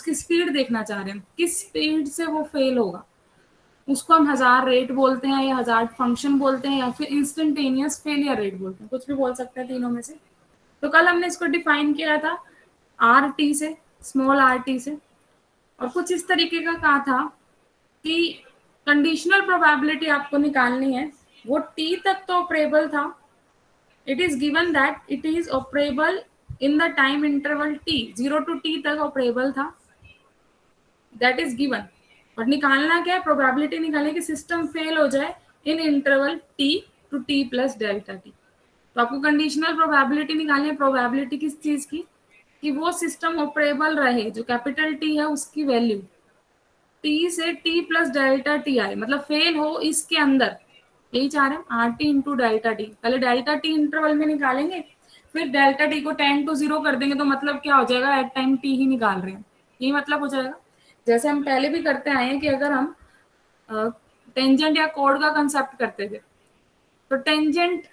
उसकी स्पीड देखना चाह रहे हैं, किस स्पीड से वो फेल होगा, उसको हम हजार रेट बोलते हैं या हजार फंक्शन बोलते हैं या फिर इंस्टेंटेनियस फेलियर रेट बोलते हैं, कुछ भी बोल सकते हैं तीनों में से। तो कल हमने इसको डिफाइन किया था आर टी से, स्मॉल आर टी से, और कुछ इस तरीके का कहा था कि कंडीशनल प्रोबेबिलिटी आपको निकालनी है, वो टी तक तो ऑपरेबल था, it is given that it is operable in the time interval T, 0 to t तक ऑपरेबल था, दैट इज गिवन। और निकालना क्या है, प्रोबेबिलिटी निकालने कि सिस्टम फेल हो जाए in interval T to T plus delta T. तो आपको कंडीशनल प्रोबेबिलिटी निकालनी है, प्रोबेबिलिटी किस चीज की, कि वो सिस्टम ऑपरेबल रहे, जो कैपिटल टी है उसकी वैल्यू टी से टी प्लस डेल्टा टी आए, मतलब फेल हो इसके अंदर, यही चाह रहे हैं R T into delta T. पहले डेल्टा टी इंटरवल में निकालेंगे, फिर डेल्टा टी को 10 to 0 कर देंगे, तो मतलब क्या हो जाएगा, एट टाइम टी ही निकाल रहे हैं, यही मतलब हो जाएगा। जैसे हम पहले भी करते आए हैं कि अगर हम टेंजेंट या कोड का कंसेप्ट करते थे, तो टेंजेंट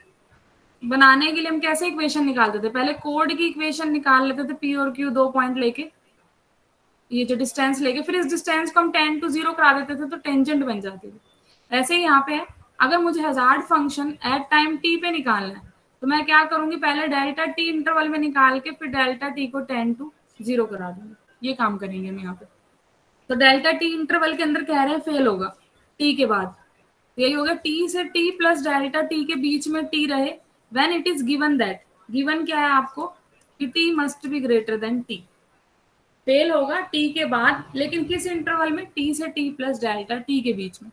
बनाने के लिए हम कैसे इक्वेशन निकालते थे, पहले कोड की इक्वेशन निकाल लेते थे, पी और क्यू 2 पॉइंट लेके, ये जो डिस्टेंस लेके, फिर इस डिस्टेंस को हम 10 to 0 करा देते थे, तो टेंजेंट बन जाती थी। ऐसे ही यहाँ पे है, अगर मुझे hazard function at time T पे निकालना है, तो मैं क्या करूंगी, पहले डेल्टा टी इंटरवल में निकाल के फिर डेल्टा टी को 10 to 0 करा दूंगी, ये काम करेंगे हम यहाँ पे। तो डेल्टा टी इंटरवल के अंदर कह रहे हैं फेल होगा टी के बाद, यही होगा टी से टी प्लस डेल्टा टी के बीच में टी रहे, when it is given that, given क्या है आपको, कि T must be greater than T, fail होगा टी के बाद, लेकिन किस इंटरवल में, टी से टी प्लस डेल्टा टी के बीच में।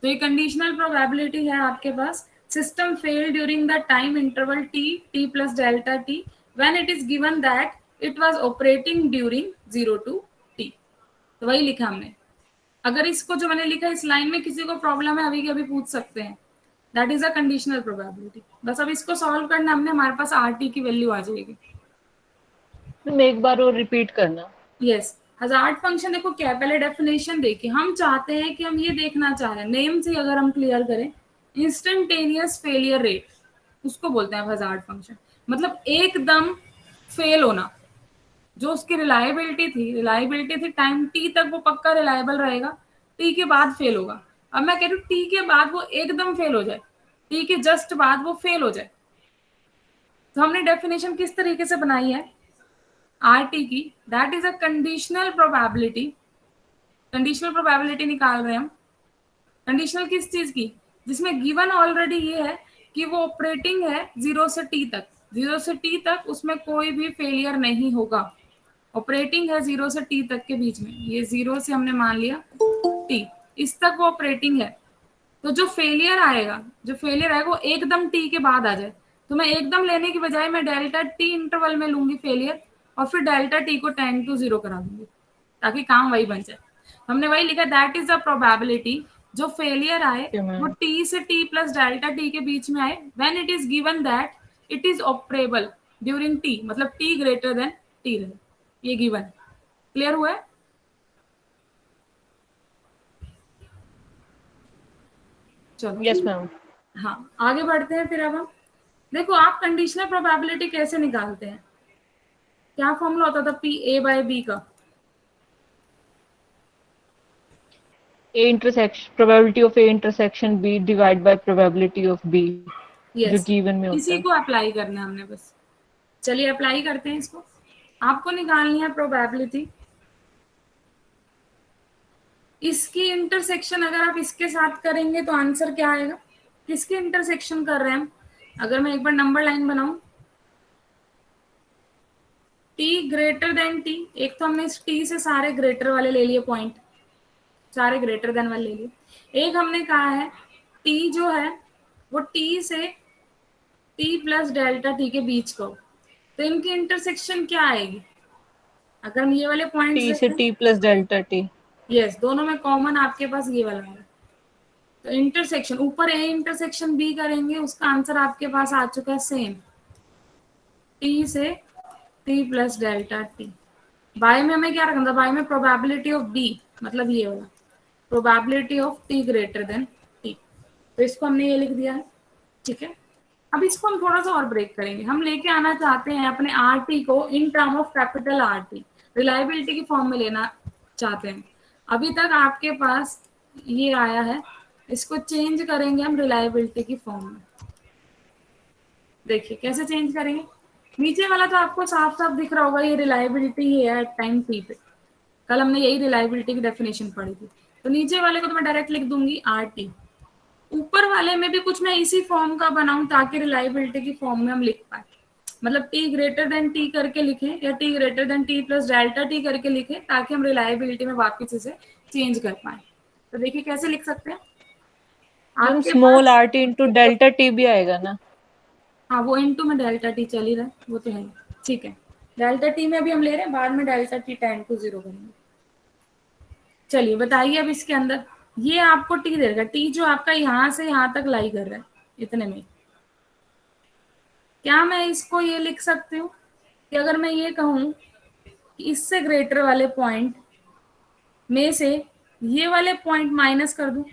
तो ये कंडीशनल प्रोबेबिलिटी है आपके पास, system fail during the time interval t, t plus delta t, when it is given that it was operating during 0 to t। तो वही लिखा हमने। अगर इसको जो मैंने लिखा इस लाइन में किसी को प्रॉब्लम है अभी के अभी पूछ सकते हैं, that is a conditional probability. बस अब इसको सॉल्व करना हमने, हमारे पास आर टी की वैल्यू आ जाएगी। तुम एक बार और रिपीट करना। यस, हजार्ड फंक्शन देखो क्या है, पहले डेफिनेशन देखिए, हम चाहते हैं कि हम ये देखना चाह रहे हैं, नेम से अगर हम क्लियर करें, इंस्टेंटेनियस फेलियर रेट, उसको बोलते हैं हजार्ड फंक्शन, मतलब एकदम फेल होना, जो उसकी रिलायबिलिटी थी टाइम टी तक वो पक्का रिलायबल रहेगा, टी के बाद फेल होगा। अब मैं कह रही हूँ टी के बाद वो एकदम फेल हो जाए, टी के जस्ट बाद वो फेल हो जाए, तो हमने डेफिनेशन किस तरीके से बनाई है आर टी की, that is a conditional probability, conditional probability निकाल रहे हैं हम, कंडीशनल किस चीज की, जिसमें गिवन ऑलरेडी ये है कि वो ऑपरेटिंग है 0 से टी तक, 0 से टी तक उसमें कोई भी फेलियर नहीं होगा, ऑपरेटिंग है 0 से टी तक के बीच में, ये 0 से हमने मान लिया टी, इस तक वो ऑपरेटिंग है। तो जो फेलियर आएगा, वो एकदम टी के बाद आ जाए, तो मैं एकदम लेने की बजाय मैं डेल्टा टी इंटरवल में लूंगी फेलियर, और फिर डेल्टा टी को 10 to 0 करा दूंगी, ताकि काम वही बन जाए। हमने वही लिखा, दैट इज द प्रोबेबिलिटी, जो फेलियर आए वो टी से टी प्लस डेल्टा टी के बीच में आए, when it is given that it is operable during T, मतलब टी ग्रेटर देन टी रहे, ये गिवन। क्लियर हुआ है? चलो यस मैम। हाँ, आगे बढ़ते हैं फिर। अब हम देखो, आप कंडीशनल प्रोबेबिलिटी कैसे निकालते हैं, क्या फॉर्मूला होता था पी ए बाय बी का, A intersection, probability of A intersection B divide by probability of B, जो यस, गिवन में होता इसी है। को अप्लाई करना है हमने बस। चलिए अप्लाई करते हैं इसको। आपको निकालनी है प्रोबेबिलिटी, इसकी इंटरसेक्शन अगर आप इसके साथ करेंगे तो आंसर क्या आएगा, किसकी इंटरसेक्शन कर रहे हैं हम, अगर मैं एक बार नंबर लाइन बनाऊं, टी ग्रेटर देन टी, एक तो हमने इस टी से सारे ग्रेटर वाले ले लिए पॉइंट, सारे ग्रेटर देन वाले ले लिए, एक हमने कहा है टी जो है वो टी से टी प्लस डेल्टा टी के बीच का हो, तो इनकी इंटरसेक्शन क्या आएगी, अगर हम ये वाले पॉइंट्स टी से देखें, T plus delta T. Yes, दोनों में कॉमन आपके पास ये वाला है, तो इंटरसेक्शन ऊपर ए इंटरसेक्शन बी करेंगे, उसका आंसर आपके पास आ चुका है सेम, टी से T plus delta T. By में हमें क्या रखना था, बाय में प्रोबेबिलिटी ऑफ बी, मतलब ये वाला probability of T greater than T, तो इसको हमने ये लिख दिया है। ठीक है, अब इसको हम थोड़ा सा और ब्रेक करेंगे, हम लेके आना चाहते हैं अपने आर टी को इन term of capital R T, reliability की फॉर्म में लेना चाहते हैं। अभी तक आपके पास ये आया है, इसको चेंज करेंगे हम रिलायबिलिटी की फॉर्म में। देखिए कैसे चेंज करेंगे। नीचे वाला तो आपको साफ साफ दिख रहा होगा, ये रिलायबिलिटी ही है एट टाइम टी पे। कल हमने यही रिलायबिलिटी की डेफिनेशन पढ़ी थी। तो नीचे वाले को तो मैं डायरेक्ट लिख दूंगी आर टी। ऊपर वाले में भी कुछ मैं इसी फॉर्म का बनाऊं ताकि रिलायबिलिटी की फॉर्म में हम लिख पाए। मतलब टी ग्रेटर देन टी करके लिखें या T greater than T plus delta T करके लिखें ताकि हम रिलायबिलिटी में वापस इसे चेंज कर पाए। तो देखिए कैसे लिख सकते हैं। मैम आपके स्मॉल पास R T into delta t भी आएगा ना? हाँ, वो इनटू में डेल्टा टी चल ही रहा है, वो तो है। ठीक है, डेल्टा टी में अभी हम ले रहे हैं, बाद में डेल्टा टी 10 to 0 करेंगे। चलिए बताइए अब इसके अंदर ये आपको टी देगा, टी जो आपका यहाँ से यहाँ तक लाई कर रहा है इतने में। क्या मैं इसको ये लिख सकती हूँ कि अगर मैं ये कहूँ कि इससे ग्रेटर वाले पॉइंट में से ये वाले पॉइंट माइनस कर दूं,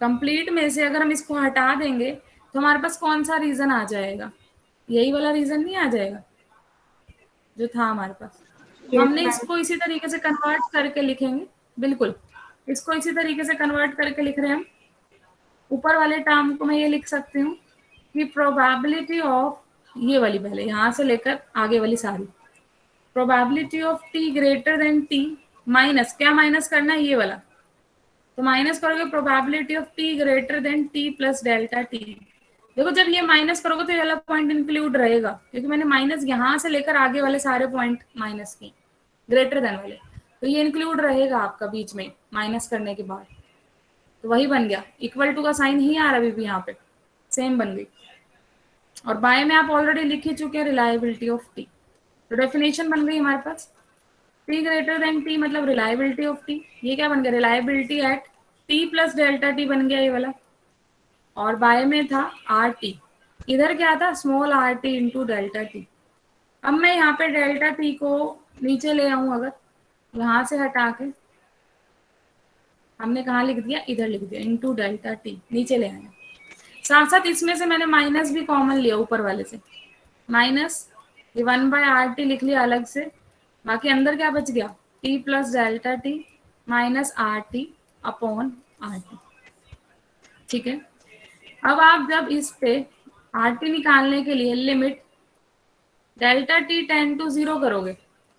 कंप्लीट में से अगर हम इसको हटा देंगे तो हमारे पास कौन सा रीजन आ जाएगा? यही वाला रीजन नहीं आ जाएगा जो था हमारे पास। तो हमने इसको इसी तरीके से कन्वर्ट करके लिखेंगे। बिल्कुल, इसको इसी तरीके से कन्वर्ट करके लिख रहे हैं हम। ऊपर वाले टर्म को मैं ये लिख सकती हूँ कि प्रोबेबिलिटी ऑफ, ये वाली पहले यहाँ से लेकर आगे वाली सारी, probability of T greater than T minus, क्या माइनस करना है? ये वाला। तो माइनस करोगे probability of T greater than T plus delta T. देखो जब ये माइनस करोगे तो ये वाला पॉइंट इंक्लूड रहेगा, क्योंकि मैंने माइनस यहाँ से लेकर आगे वाले सारे पॉइंट माइनस किए ग्रेटर देन वाले, तो ये इंक्लूड रहेगा आपका बीच में माइनस करने के बाद। तो वही बन गया, इक्वल टू का साइन ही आ रहा है अभी भी यहाँ पे, सेम बन गई। और बाय में आप ऑलरेडी लिख ही चुके हैं रिलायबिलिटी ऑफ टी। तो डेफिनेशन बन गई हमारे पास, टी ग्रेटर देन टी मतलब रिलायबिलिटी ऑफ टी। ये क्या बन गया? Reliability at T plus delta T बन गया ये वाला। और बाय में था आर टी, इधर क्या था? Small R T into delta T. अब मैं यहाँ पे डेल्टा टी को नीचे ले आऊं, अगर यहाँ से हटा के हमने कहाँ लिख दिया? इधर लिख दिया, इंटू डेल्टा टी नीचे ले आया। साथ साथ इसमें से मैंने माइनस भी कॉमन लिया ऊपर वाले से, माइनस ये 1/RT लिख लिया अलग से। बाकी अंदर क्या बच गया? T plus delta T minus R T upon R T. ठीक है, अब आप जब इस पे आर टी निकालने के लिए लिमिट डेल्टा टी 10 to 0 करोगे,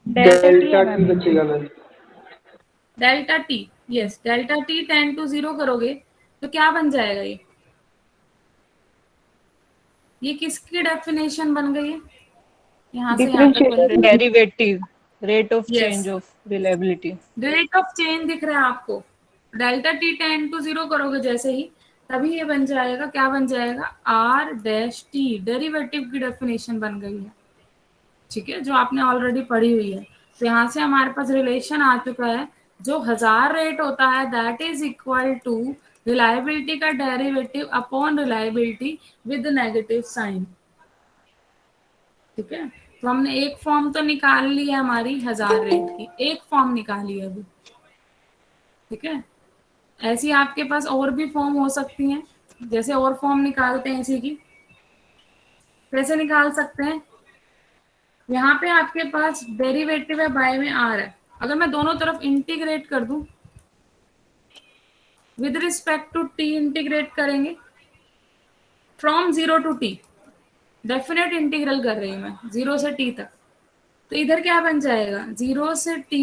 डेल्टा टी बचेगा ma'am. Delta T, yes delta T 10 to 0 करोगे तो क्या बन जाएगा? ये किसकी डेफिनेशन बन गई है? यहाँ से यहाँ तक वाली। Derivative, rate of yes, change of reliability. Rate of change दिख रहा है आपको। डेल्टा टी 10 to 0 करोगे जैसे ही, तभी ये बन जाएगा, क्या बन जाएगा? आर डैश टी, डेरिवेटिव की डेफिनेशन बन गई है। ठीक है, जो आपने ऑलरेडी पढ़ी हुई है। तो यहाँ से हमारे पास रिलेशन आ चुका है, जो 1000 रेट होता है that is equal to reliability का derivative upon reliability with negative sign. ठीक है, तो हमने एक फॉर्म तो निकाल ली है हमारी 1000 रेट की, एक फॉर्म निकाली है अभी। ठीक है, ऐसी आपके पास और भी फॉर्म हो सकती हैं। जैसे और फॉर्म निकालते हैं इसी की, कैसे निकाल सकते हैं? यहाँ पे आपके पास डेरिवेटिव है बाय में आर है, अगर मैं दोनों तरफ इंटीग्रेट कर दूं, with respect to t integrate करेंगे from 0 to t, definite integral कर रही हूँ मैं 0 से t तक। तो इधर क्या बन जाएगा? 0 से t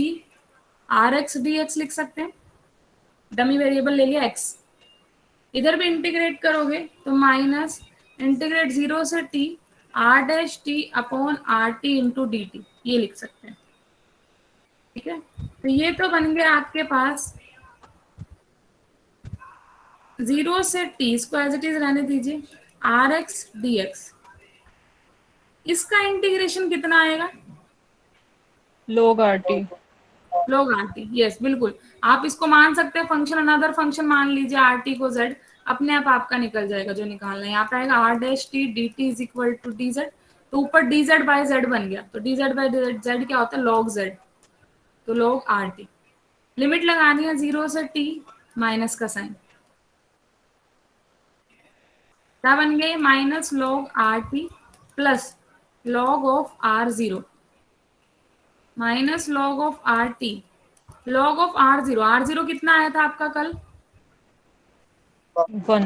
R X D X लिख सकते हैं, डमी वेरिएबल ले लिया x। इधर भी इंटीग्रेट करोगे तो माइनस इंटीग्रेट 0 से t R dash T upon R T into D T, ये लिख सकते हैं। ठीक है, तो ये तो बन गया आपके पास 0 से t, इसको एज इट इज रहने दीजिए, आर एक्स डी एक्स। इसका इंटीग्रेशन कितना आएगा? log RT। लोग आरटी, यस बिल्कुल। आप इसको मान सकते हैं फंक्शन, अनदर फंक्शन मान लीजिए आरटी को जेड, अपने आप आपका निकल जाएगा जो निकालना है। यहाँ पे आएगा R dash T D T is equal to D Z, तो ऊपर डी जेड बाई जेड बन गया, तो डी जेड बाई जेड क्या होता है? लॉग जेड, तो लॉग आर टी। लिमिट लगानी है 0 से टी, माइनस का साइन, क्या बन गए? Minus log R T plus log of R zero. Minus log of R T, log of R0 कितना आया था आपका कल? 1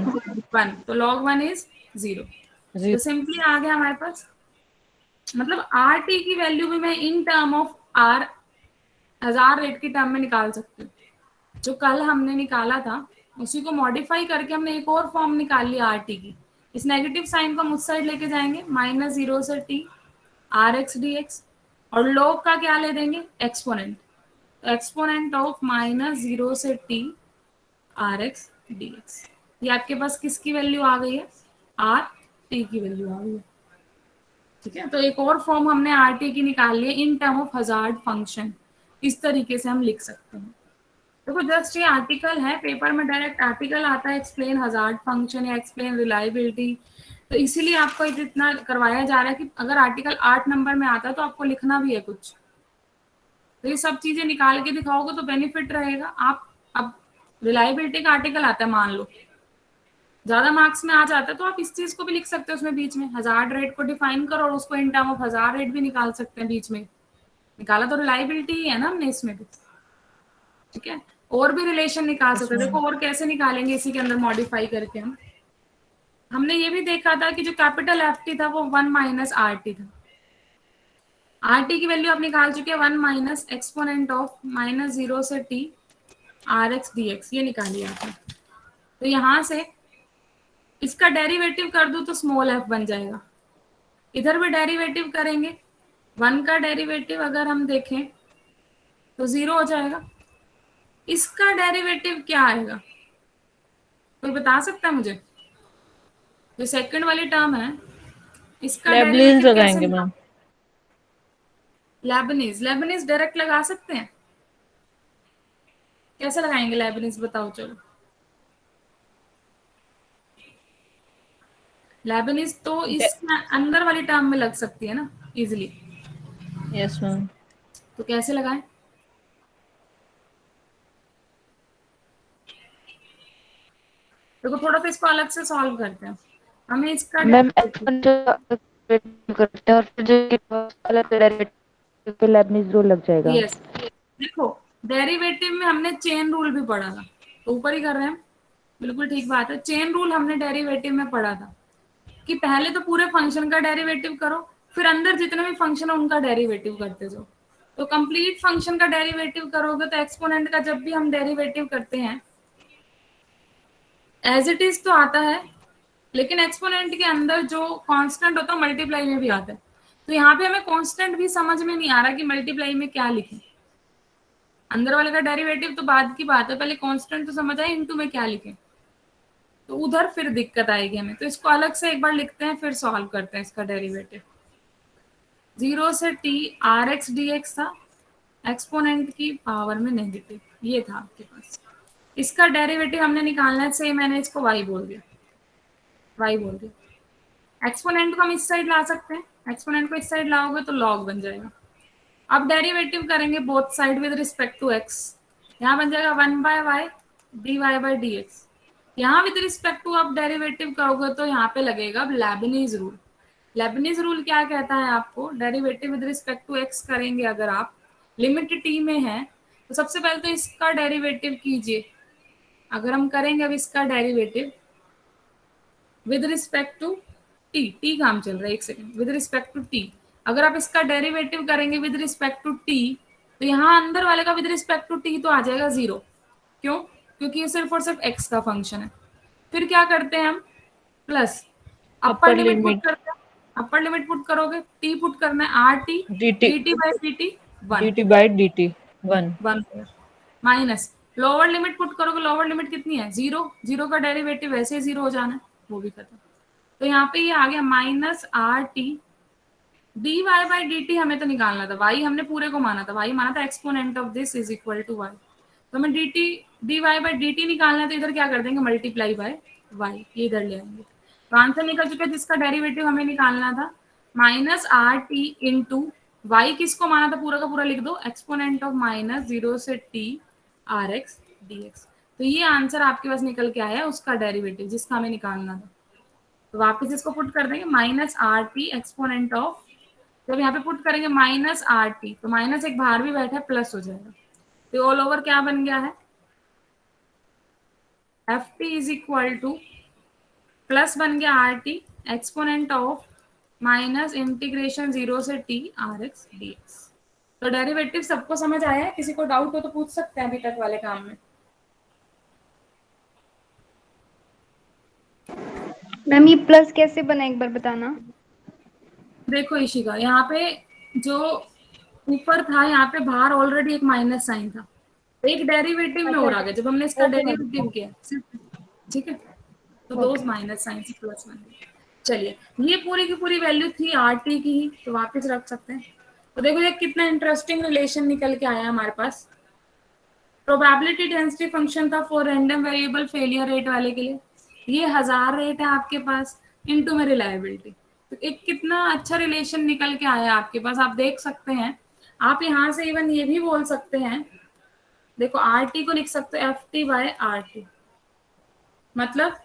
1, तो log 1 इज 0। तो 0 सिंपली आ गया हमारे पास, मतलब आर टी की वैल्यू भी मैं इन टर्म ऑफ आर, हजार रेट की टर्म में निकाल सकती हूँ। जो कल हमने निकाला था उसी को मॉडिफाई करके हमने एक और फॉर्म निकाल लिया आर टी की। इस नेगेटिव साइन को हम उस साइड लेके जाएंगे, -0 से t R X D X, और log का क्या ले देंगे? एक्सपोनेंट। तो एक्सपोनेंट ऑफ -0 से t R X D X, ये आपके पास किसकी वैल्यू आ गई है? आर टी की वैल्यू आ गई है। ठीक है, तो एक और फॉर्म हमने आर टी की निकाल ली in term of hazard function. इस तरीके से हम लिख सकते हैं। देखो जस्ट ये आर्टिकल है, पेपर में डायरेक्ट आर्टिकल आता है एक्सप्लेन हजार्ड फंक्शन या एक्सप्लेन रिलायबिलिटी, तो इसीलिए आपको इतना करवाया जा रहा है कि अगर आर्टिकल 8 नंबर में आता है तो आपको लिखना भी है कुछ, तो ये सब चीजें निकाल के दिखाओगे तो बेनिफिट रहेगा। आप अब रिलायबिलिटी का आर्टिकल आता है, मान लो ज्यादा मार्क्स में आ जाता है, तो आप इस चीज को भी लिख सकते हो उसमें बीच में, हजार्ड रेट को डिफाइन करो और उसको इन टर्म ऑफ हजार रेट भी निकाल सकते हैं बीच में। निकाला तो रिलायबिलिटी ही है ना हमने इसमें भी। ठीक है, और भी रिलेशन निकाल yes सकते हैं। ma'am देखो और कैसे निकालेंगे इसी के अंदर मॉडिफाई करके हम, हमने ये भी देखा था कि जो कैपिटल एफ टी था वो 1 माइनस आर टी था। आर टी की वैल्यू आप निकाल चुके हैं 1 माइनस एक्सपोनेंट ऑफ -0 से t R X D X, ये निकालिए आपने। तो यहां से इसका डेरिवेटिव कर दूं तो स्मॉल एफ बन जाएगा, इधर भी डेरिवेटिव करेंगे, 1 का डेरिवेटिव अगर हम देखें तो 0 हो जाएगा। इसका डेरिवेटिव क्या आएगा, कोई बता सकता है मुझे? जो सेकंड वाली टर्म है इसका लेबनिज डेरिवेटिव कैसे लगाएंगे निकाल? मैम लेबनीज, लेबनीज डायरेक्ट लगा सकते हैं? कैसे लगाएंगे लेबनीज, बताओ चलो। लेबनीज तो इस अंदर वाली टर्म में लग सकती है ना इजिली, यस मैम तो कैसे लगाएं? देखो थोड़ा सा इसको अलग से सॉल्व करते हैं, हमें इसका मैम एक्सपेरिमेंट करते हैं और फिर जो अलग डेरिवेटिव पे लेबनीज रूल लग जाएगा। यस, देखो डेरिवेटिव में हमने चेन रूल भी पढ़ा था, तो ऊपर ही कर रहे हैं हम, बिल्कुल ठीक बात है। चेन रूल हमने डेरिवेटिव में पढ़ा था कि पहले तो पूरे फंक्शन का डेरिवेटिव करो, फिर अंदर जितने भी फंक्शन है उनका डेरिवेटिव करते जाओ। तो कंप्लीट फंक्शन का डेरिवेटिव करोगे तो एक्सपोनेंट का जब भी हम डेरिवेटिव करते हैं एज इट इज तो आता है, लेकिन एक्सपोनेंट के अंदर जो कांस्टेंट होता है मल्टीप्लाई में भी आता है। तो यहाँ पे हमें कांस्टेंट भी समझ में नहीं आ रहा कि मल्टीप्लाई में क्या लिखें। अंदर वाले का डेरिवेटिव तो बाद की बात है, पहले कांस्टेंट तो समझ आए इनटू में क्या लिखें, तो उधर फिर दिक्कत आएगी हमें। तो इसको अलग से एक बार लिखते हैं फिर सॉल्व करते हैं इसका डेरिवेटिव। 0 से t R X D X था, एक्सपोनेंट की पावर में नेगेटिव, ये था आपके पास। इसका डेरिवेटिव हमने निकालना है, से मैंने इसको y बोल दिया, y बोल दिया। एक्सपोनेंट को हम इस साइड ला सकते हैं, एक्सपोनेंट को इस साइड लाओगे तो log बन जाएगा। अब डेरिवेटिव करेंगे both side with respect to x, यहाँ बन जाएगा 1 by Y D Y by D X. यहाँ विद रिस्पेक्ट टू आप डेरिवेटिव करोगे तो यहाँ पे लगेगा लेबनीज रूल। लेबनीज रूल क्या कहता है आपको, derivative with respect to X करेंगे अगर आप, लिमिट टी में है, तो सबसे पहले तो इसका डेरिवेटिव कीजिए। अगर हम करेंगे अब इसका derivative with respect to T, T काम चल रहा है एक second, with respect to T, अगर आप इसका डेरिवेटिव करेंगे विद रिस्पेक्ट टू टी, तो यहाँ अंदर वाले का विद रिस्पेक्ट टू टी तो आ जाएगा 0। क्यों? क्योंकि ये सिर्फ और सिर्फ एक्स का फंक्शन है। फिर क्या करते हैं हम, प्लस अपर अपर लिमिट पुट लिमिट करते हैं। अपर लिमिट पुट करोगे, टी पुट करना है, R T dt D T by D T 1 dt by dt 1 1 minus lower limit put करोगे, लोअर लिमिट कितनी है 0, 0 का डेरिवेटिव वैसे ही 0 हो जाना है, वो भी खत्म। तो यहाँ पे ये आ गया minus R T D Y by D T, हमें तो निकालना था, वाई हमने पूरे को माना था, वाई माना था exponent of this is equal to Y, तो हमें D T D Y by D T निकालना है, तो इधर क्या कर देंगे मल्टीप्लाई बाय वाई, ये इधर ले आएंगे। तो आंसर निकल चुका है जिसका डेरिवेटिव हमें निकालना था, minus R T into Y किसको माना था पूरा का पूरा लिख दो, एक्सपोनेंट ऑफ -0 से T R X D x. तो ये आंसर आपके पास निकल के आया उसका डेरिवेटिव जिसका हमें निकालना था। तो वापस इसको पुट कर देंगे, minus R T exponent of जब यहाँ पे पुट करेंगे माइनस आर टी, तो माइनस एक बाहर भी बैठा है, प्लस हो जाएगा, तो ऑल ओवर क्या बन गया है, F T is equal two plus बन गया R T exponent of minus integration 0 से T R X D x. तो डेरिवेटिव सबको समझ आया है? किसी को डाउट हो तो पूछ सकते हैं अभी तक वाले काम में। मैम ये प्लस कैसे बना एक बार बताना। देखो इशिका, यहाँ पे जो ऊपर था, यहाँ पे बाहर ऑलरेडी एक माइनस साइन था, एक डेरिवेटिव में और आ गया जब हमने इसका ओके मैम। डेरिवेटिव किया सिर्फ, ठीक है, तो दो ओके। माइनस साइन से प्लस बन गया। चलिए, ये पूरी की पूरी वैल्यू थी आर टी की ही, तो वापस रख सकते हैं। तो देखो ये कितना इंटरेस्टिंग रिलेशन निकल के आया हमारे पास। प्रोबेबिलिटी डेंसिटी फंक्शन था for random variable failure rate वाले के लिए, ये 1000 रेट है आपके पास, इनटू में रिलायबिलिटी, तो एक कितना अच्छा रिलेशन निकल के आया आपके पास, आप देख सकते हैं। आप यहाँ से इवन ये भी बोल सकते हैं, देखो आर टी को लिख सकते हो F T by R T, मतलब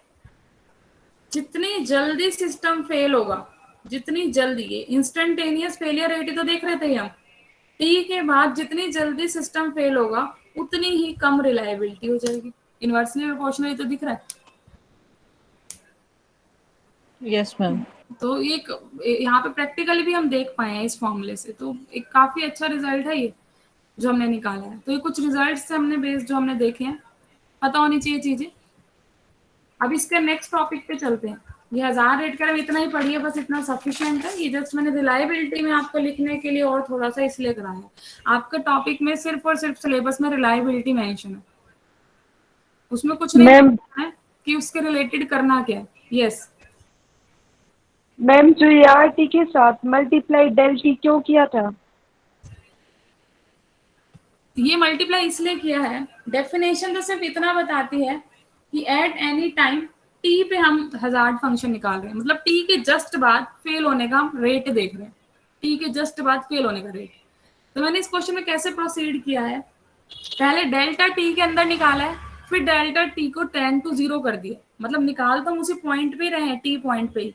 जितनी जल्दी सिस्टम फेल होगा, जितनी जल्दी, ये इंस्टेंटेनियस फेलियर रेट तो देख रहे थे हम, टी के बाद जितनी जल्दी सिस्टम फेल होगा उतनी ही कम रिलायबिलिटी हो जाएगी। इनवर्सली प्रोपोर्शनली तो दिख रहा है। Yes ma'am. तो एक यहाँ पे प्रैक्टिकली भी हम देख पाए हैं इस फॉर्मूले से, तो एक काफी अच्छा रिजल्ट है ये जो हमने निकाला है। तो ये कुछ रिजल्ट से हमने बेस जो हमने देखे हैं, पता होनी चाहिए चीजें। अब इसके नेक्स्ट टॉपिक पे चलते हैं। ये 1000 रेट का इतना ही पढ़िए, बस इतना सफिशिएंट है। ये जस्ट मैंने रिलायबिलिटी में आपको लिखने के लिए और थोड़ा सा इसलिए कराया है, आपके टॉपिक में सिर्फ और सिर्फ सिलेबस में रिलायबिलिटी मेंशन है, उसमें कुछ नहीं है कि उसके रिलेटेड करना क्या है। यस मैम, जो ये आर टी के साथ मल्टीप्लाई डेल टी क्यों किया था? ये मल्टीप्लाई इसलिए किया है, डेफिनेशन तो सिर्फ इतना बताती है कि एट एनी टाइम टी पे हम हजार्ड फंक्शन निकाल रहे हैं, मतलब टी के जस्ट बाद फेल होने का हम रेट देख रहे हैं, टी के जस्ट बाद फेल होने का रेट। तो मैंने इस क्वेश्चन में कैसे प्रोसीड किया है, पहले डेल्टा टी के अंदर निकाला है, फिर डेल्टा टी को 10 to 0 कर दिया, मतलब निकाल तो हम उसी पॉइंट पे रहे हैं, टी पॉइंट पे ही,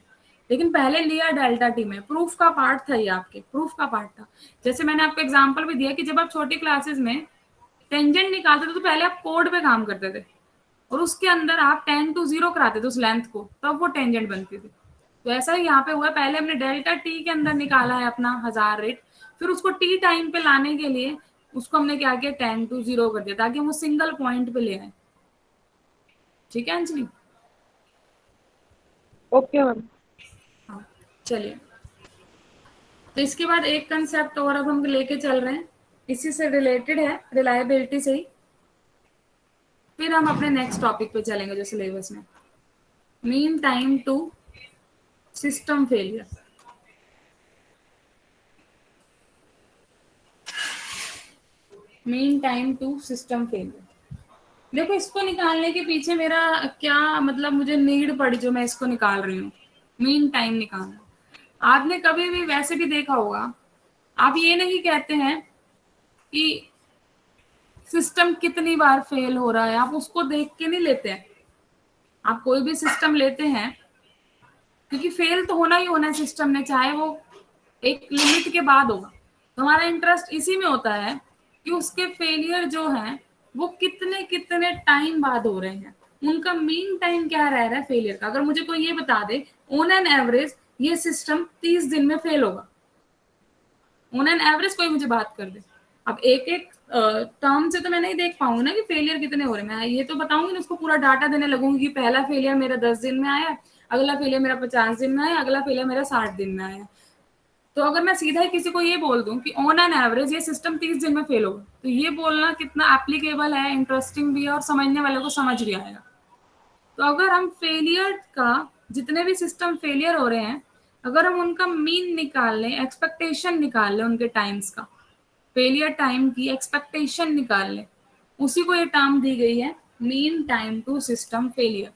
लेकिन पहले लिया डेल्टा टी में। प्रूफ का पार्ट था ये, आपके प्रूफ का पार्ट था। जैसे मैंने आपको एग्जांपल भी दिया कि जब आप छोटी क्लासेस में टेंजेंट निकालते थे तो पहले आप कोड पे काम करते थे और उसके अंदर आप 10 to 0 कराते थे उस लेंथ को, तब वो टेंजेंट बनती थी। तो ऐसा ही यहाँ पे हुआ है, पहले हमने डेल्टा टी के अंदर निकाला है अपना 1000 रेट, फिर उसको टी टाइम पे लाने के लिए उसको हमने क्या किया, 10 to 0 कर दिया ताकि हम वो सिंगल पॉइंट पे ले आए। ठीक है अंजलि? Okay ma'am. हाँ चलिए, तो इसके बाद एक कंसेप्ट और अब हम लेके चल रहे हैं, इसी से रिलेटेड है, रिलायबिलिटी से ही, फिर हम अपने नेक्स्ट टॉपिक पे चलेंगे जो सिलेबस में, mean time to system failure. Mean time to system failure, देखो इसको निकालने के पीछे मेरा क्या मतलब, मुझे नीड पड़ी जो मैं इसको निकाल रही हूँ, मीन टाइम निकालना। आपने कभी भी वैसे भी देखा होगा, आप ये नहीं कहते हैं कि सिस्टम कितनी बार फेल हो रहा है, आप उसको देख के नहीं लेते हैं। आप कोई भी सिस्टम लेते हैं क्योंकि फेल तो होना ही होना है सिस्टम ने, चाहे वो एक लिमिट के बाद होगा, तो हमारा इंटरेस्ट इसी में होता है कि उसके फेलियर जो हैं वो कितने कितने टाइम बाद हो रहे हैं, उनका मीन टाइम क्या रह रहा है फेलियर का। अगर मुझे कोई ये बता दे ऑन एन एवरेज ये सिस्टम 30 दिन में फेल होगा, ऑन एन एवरेज कोई मुझे बात कर दे, अब एक एक टर्म से तो मैं नहीं देख पाऊंगी ना कि फेलियर कितने हो रहे हैं, मैं ये तो बताऊंगी ना, उसको पूरा डाटा देने लगूंगी कि पहला फेलियर मेरा 10 दिन में आया, अगला फेलियर मेरा 50 दिन में आया, अगला फेलियर मेरा 60 दिन में आया। तो अगर मैं सीधा ही किसी को ये बोल दूं कि ऑन एन एवरेज ये सिस्टम 30 दिन में फेल होगा, तो ये बोलना कितना एप्लीकेबल है, इंटरेस्टिंग भी है और समझने वाले को समझ भी आएगा। तो अगर हम फेलियर का, जितने भी सिस्टम फेलियर हो रहे हैं, अगर हम उनका मीन निकाल लें, एक्सपेक्टेशन निकाल लें उनके टाइम्स का, फेलियर टाइम की एक्सपेक्टेशन निकाल लें, उसी को ये टर्म दी गई है mean time to system failure.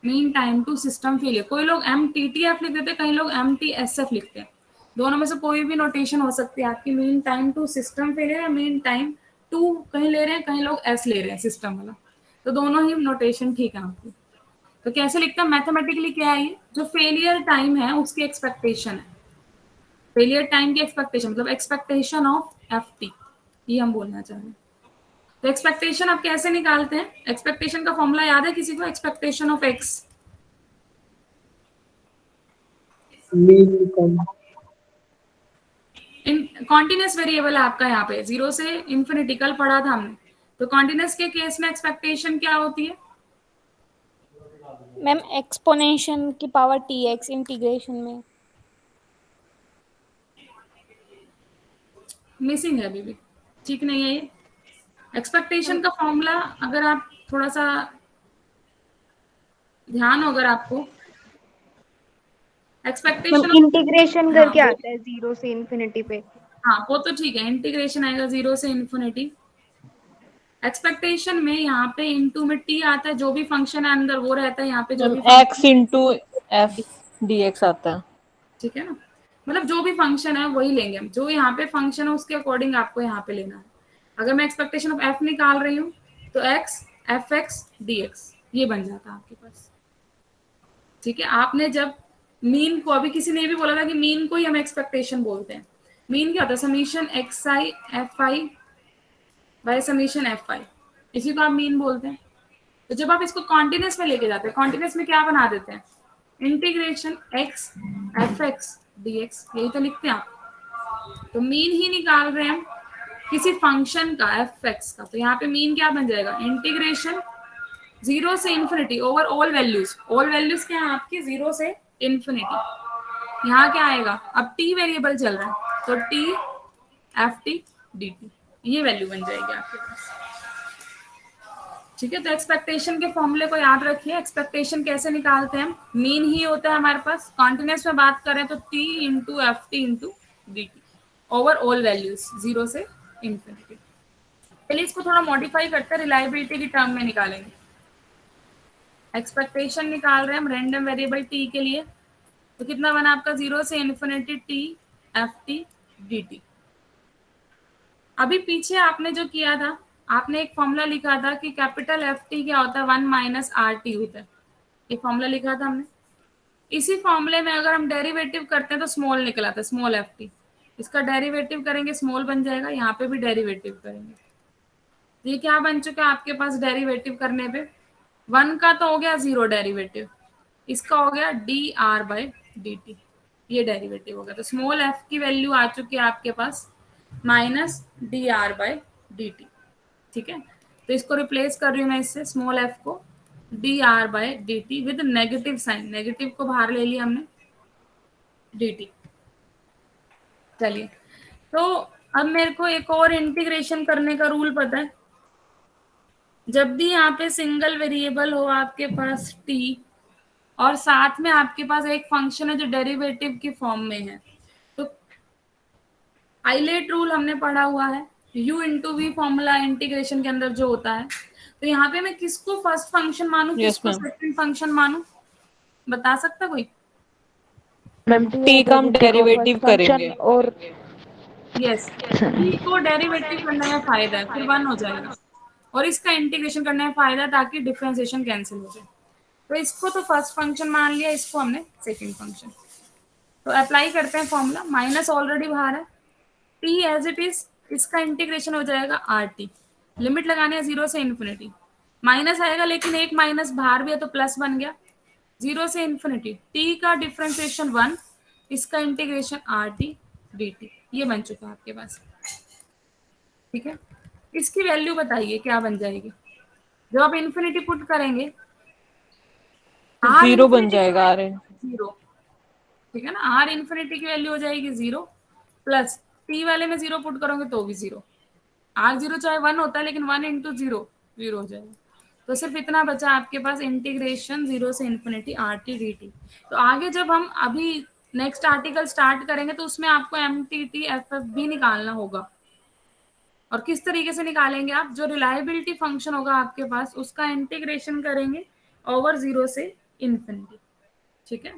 Mean time to system failure, कोई लोग MTTF लिख देते हैं, कई लोग MTSF लिखते हैं, दोनों में से कोई भी नोटेशन हो सकती है आपकी, mean time to system failure या मीन टाइम टू कहीं ले रहे हैं, कहीं लोग S ले रहे हैं सिस्टम वाला, तो दोनों ही नोटेशन ठीक है आपकी। तो कैसे लिखता है मैथमेटिकली, क्या है ये, जो फेलियर टाइम है उसकी एक्सपेक्टेशन है, फेलियर टाइम की एक्सपेक्टेशन मतलब एक्सपेक्टेशन ऑफ एफ टी, ये हम बोलना चाह रहे हैं। तो एक्सपेक्टेशन आप कैसे निकालते हैं? एक्सपेक्टेशन का फॉर्मूला याद है किसी को? Expectation of x, continuous variable है आपका यहाँ पे, 0 से इंफिनिटी, कल पढ़ा था हमने। तो कॉन्टिन्यूस के केस में एक्सपेक्टेशन क्या होती है? मैम एक्सपोनेंशियल की पावर टी एक्स इंटीग्रेशन में। मिसिंग है अभी भी, ठीक नहीं है ये। एक्सपेक्टेशन का फॉर्मूला अगर आप थोड़ा सा ध्यान हो अगर आपको, मैम एक्सपेक्टेशन, इंटीग्रेशन हाँ करके वो, आता है 0 से इन्फिनिटी पे। हाँ वो तो ठीक है, इंटीग्रेशन आएगा 0 से इन्फिनिटी। एक्सपेक्टेशन में यहाँ पे इनटू में टी आता है, जो भी फंक्शन है अंदर वो रहता है, यहाँ पे जो मैम भी x function, into F D x आता है। ठीक है ना, मतलब जो भी फंक्शन है वही लेंगे हम, जो यहाँ पे फंक्शन है उसके अकॉर्डिंग आपको यहाँ पे लेना है। अगर मैं एक्सपेक्टेशन ऑफ एफ निकाल रही हूँ तो x F x D X ये बन जाता है आपके पास, ठीक है। आपने जब मीन को, अभी किसी ने ये भी बोला था कि मीन को ही हम एक्सपेक्टेशन बोलते हैं। मीन क्या होता है? Summation x I F I bye summation F I, इसी को आप मीन बोलते हैं। तो जब आप इसको कॉन्टिन्यूस में लेके जाते हैं, कॉन्टिन्यूस में क्या बना देते हैं? Integration x F x D x, यही तो लिखते हैं आप। तो मीन ही निकाल रहे हैं हम किसी फंक्शन का एफ एक्स का, तो यहाँ पे मीन क्या बन जाएगा? इंटीग्रेशन 0 से infinity over all values, all values क्या है आपकी? 0 से इन्फिनिटी। यहाँ क्या आएगा? अब टी वेरिएबल चल रहा है तो T F T D T, ये वैल्यू बन जाएगी आपके पास, ठीक है। तो एक्सपेक्टेशन के फॉर्मूले को याद रखिए। एक्सपेक्टेशन कैसे निकालते हैं? मीन ही होता है हमारे पास। कॉन्टिन्यूस में बात करें तो T into F T into D T over all values 0 से इन्फिनिटी। चलिए इसको थोड़ा मॉडिफाई करते हैं, रिलायबिलिटी की टर्म में निकालेंगे। एक्सपेक्टेशन निकाल रहे हैं हम रैंडम वेरिएबल टी के लिए, तो कितना बना आपका? 0 से infinity T F T D T. अभी पीछे आपने जो किया था, आपने एक फॉर्मूला लिखा था कि कैपिटल एफ टी क्या होता है? 1 माइनस आर टी होता है, एक फॉर्मूला लिखा था हमने। इसी फॉर्मूले में अगर हम डेरिवेटिव करते हैं तो स्मॉल निकला था, स्मॉल एफ टी। इसका डेरिवेटिव करेंगे स्मॉल बन जाएगा, यहाँ पे भी डेरिवेटिव करेंगे तो ये क्या बन चुका है आपके पास? डेरिवेटिव करने पे 1 का तो हो गया 0 डेरिवेटिव, इसका हो गया d R by D T, ये डेरिवेटिव हो गया। तो स्मॉल एफ की वैल्यू आ चुकी है आपके पास minus d R by D t, ठीक है। तो इसको रिप्लेस कर रही हूँ मैं इससे, स्मॉल एफ को D R by D T with negative sign, negative को बाहर ले लिया हमने, डी टी। चलिए, तो अब मेरे को एक और इंटीग्रेशन करने का रूल पता है। जब भी यहाँ पे सिंगल वेरिएबल हो आपके पास t और साथ में आपके पास एक फंक्शन है जो डेरिवेटिव की फॉर्म में है, तो आइलेट रूल हमने पढ़ा हुआ है, u into V formula integration के अंदर जो होता है। तो यहाँ पे मैं किसको फर्स्ट फंक्शन मानूं, यस किसको मैम। सेकंड फंक्शन मानूं? बता सकता कोई? मैम टी का हम डेरिवेटिव करेंगे। और यस, t को डेरिवेटिव करने में फायदा है, फिर 1 हो जाएगा, और इसका इंटीग्रेशन करने में फायदा ताकि डिफरेंशिएशन कैंसिल हो जाए। तो इसको तो फर्स्ट फंक्शन मान लिया, इसको हमने सेकंड फंक्शन। तो अप्लाई करते हैं फॉर्मूला, माइनस ऑलरेडी बाहर है, टी एज इट इज, इसका इंटीग्रेशन हो जाएगा आर टी, लिमिट लगाने है 0 से इन्फिनिटी, माइनस आएगा लेकिन एक माइनस बाहर भी है तो प्लस बन गया, 0 से इन्फिनिटी टी का डिफरेंशिएशन 1, इसका integration are T D T, ये बन चुका है आपके पास, ठीक है। इसकी वैल्यू बताइए क्या बन जाएगी जब आप इन्फिनिटी पुट करेंगे? आर 0 बन इन्फिनिटी जाएगा आर एन। 0, ठीक है ना, आर इन्फिनिटी की वैल्यू हो जाएगी 0, प्लस टी वाले में 0 पुट करोगे तो भी 0, आर 0 चाहे 1 होता है लेकिन 1 इंटू 0 0 हो जाएगा। तो सिर्फ इतना बचा आपके पास, इंटीग्रेशन 0 से infinity are T D T. तो आगे जब हम अभी नेक्स्ट आर्टिकल स्टार्ट करेंगे तो उसमें आपको M T T F F भी निकालना होगा। और किस तरीके से निकालेंगे आप? जो रिलायबिलिटी फंक्शन होगा आपके पास उसका इंटीग्रेशन करेंगे ओवर 0 से इन्फिनिटी, ठीक है।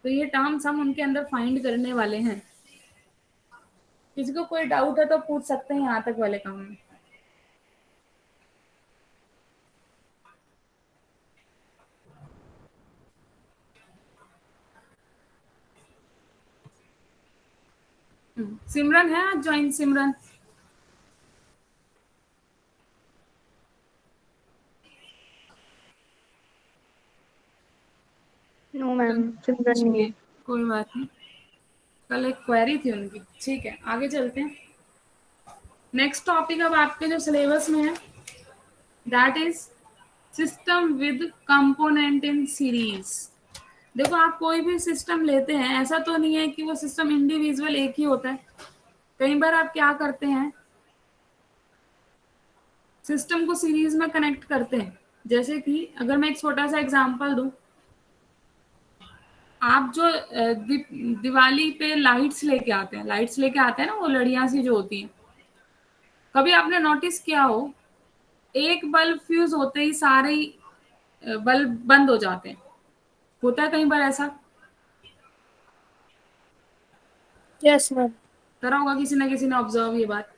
तो ये टर्म्स हम उनके अंदर फाइंड करने वाले हैं। किसी को कोई डाउट है तो पूछ सकते हैं यहाँ तक वाले काम में। सिमरन है आज ज्वाइन? सिमरन नो मैम, सिमरन नहीं है। चलिए कोई बात नहीं, कल एक क्वेरी थी उनकी। ठीक है, आगे चलते हैं। नेक्स्ट टॉपिक अब आपके जो सिलेबस में है that is system with component in series. देखो, आप कोई भी सिस्टम लेते हैं, ऐसा तो नहीं है कि वो सिस्टम इंडिविजुअल एक ही होता है। कई बार आप क्या करते हैं, सिस्टम को सीरीज में कनेक्ट करते हैं। जैसे कि अगर मैं एक छोटा सा एग्जांपल दूं, आप जो दिवाली पे लाइट्स लेके आते हैं, लाइट्स लेके आते हैं ना, वो लड़ियां सी जो होती हैं, कभी आपने नोटिस किया हो एक बल्ब फ्यूज होते ही सारे ही बल्ब बंद हो जाते हैं? होता है कई बार ऐसा, यस मैम। करा होगा किसी ना किसी ने ऑब्जर्व ये बात।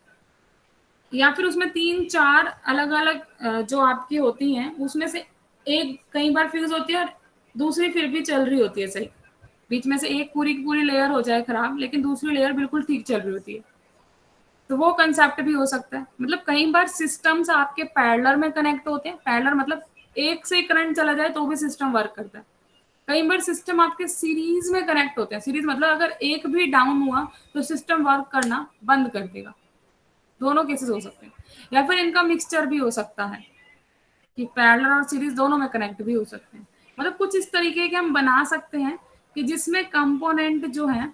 या फिर उसमें 3-4 अलग अलग जो आपकी होती हैं, उसमें से एक कई बार फ्यूज होती है और दूसरी फिर भी चल रही होती है सही। बीच में से एक पूरी की पूरी लेयर हो जाए खराब, लेकिन दूसरी लेयर बिल्कुल ठीक चल रही होती है। तो वो कंसेप्ट भी हो सकता है। मतलब कई बार सिस्टम्स आपके पैरेलल में कनेक्ट होते हैं। पैरेलल मतलब एक से करंट चला जाए तो भी सिस्टम वर्क करता है। कई बार सिस्टम आपके सीरीज में कनेक्ट होते हैं। सीरीज मतलब अगर एक भी डाउन हुआ तो सिस्टम वर्क करना बंद कर देगा। दोनों केसेस हो सकते हैं। या फिर इनका मिक्सचर भी हो सकता है कि पैरेलल और सीरीज दोनों में कनेक्ट भी हो सकते हैं। मतलब कुछ इस तरीके के हम बना सकते हैं कि जिसमें कंपोनेंट जो है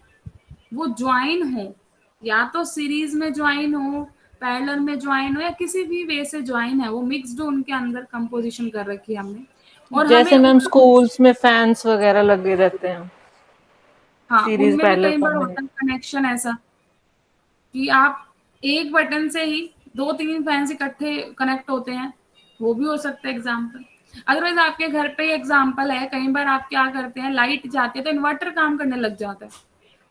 वो ज्वाइन हो, या तो सीरीज में ज्वाइन हो, पैरेलल में ज्वाइन हो, या किसी भी वे से ज्वाइन है, वो मिक्स्ड उनके अंदर कंपोजिशन कर रखी है हमने। और जैसे हमें मैम स्कूल्स में फैंस वगैरह लगे रहते हैं, हाँ, सीरीज उनमें भी पैरेलल कई बार फॉर्मेट। होता है कनेक्शन ऐसा कि आप एक बटन से ही 2-3 फैंस इकट्ठे कनेक्ट होते हैं। वो भी हो सकता है एग्जाम्पल। अदरवाइज आपके घर पे एग्जाम्पल है, कई बार आप क्या करते हैं, लाइट जाती है तो इन्वर्टर काम करने लग जाता है,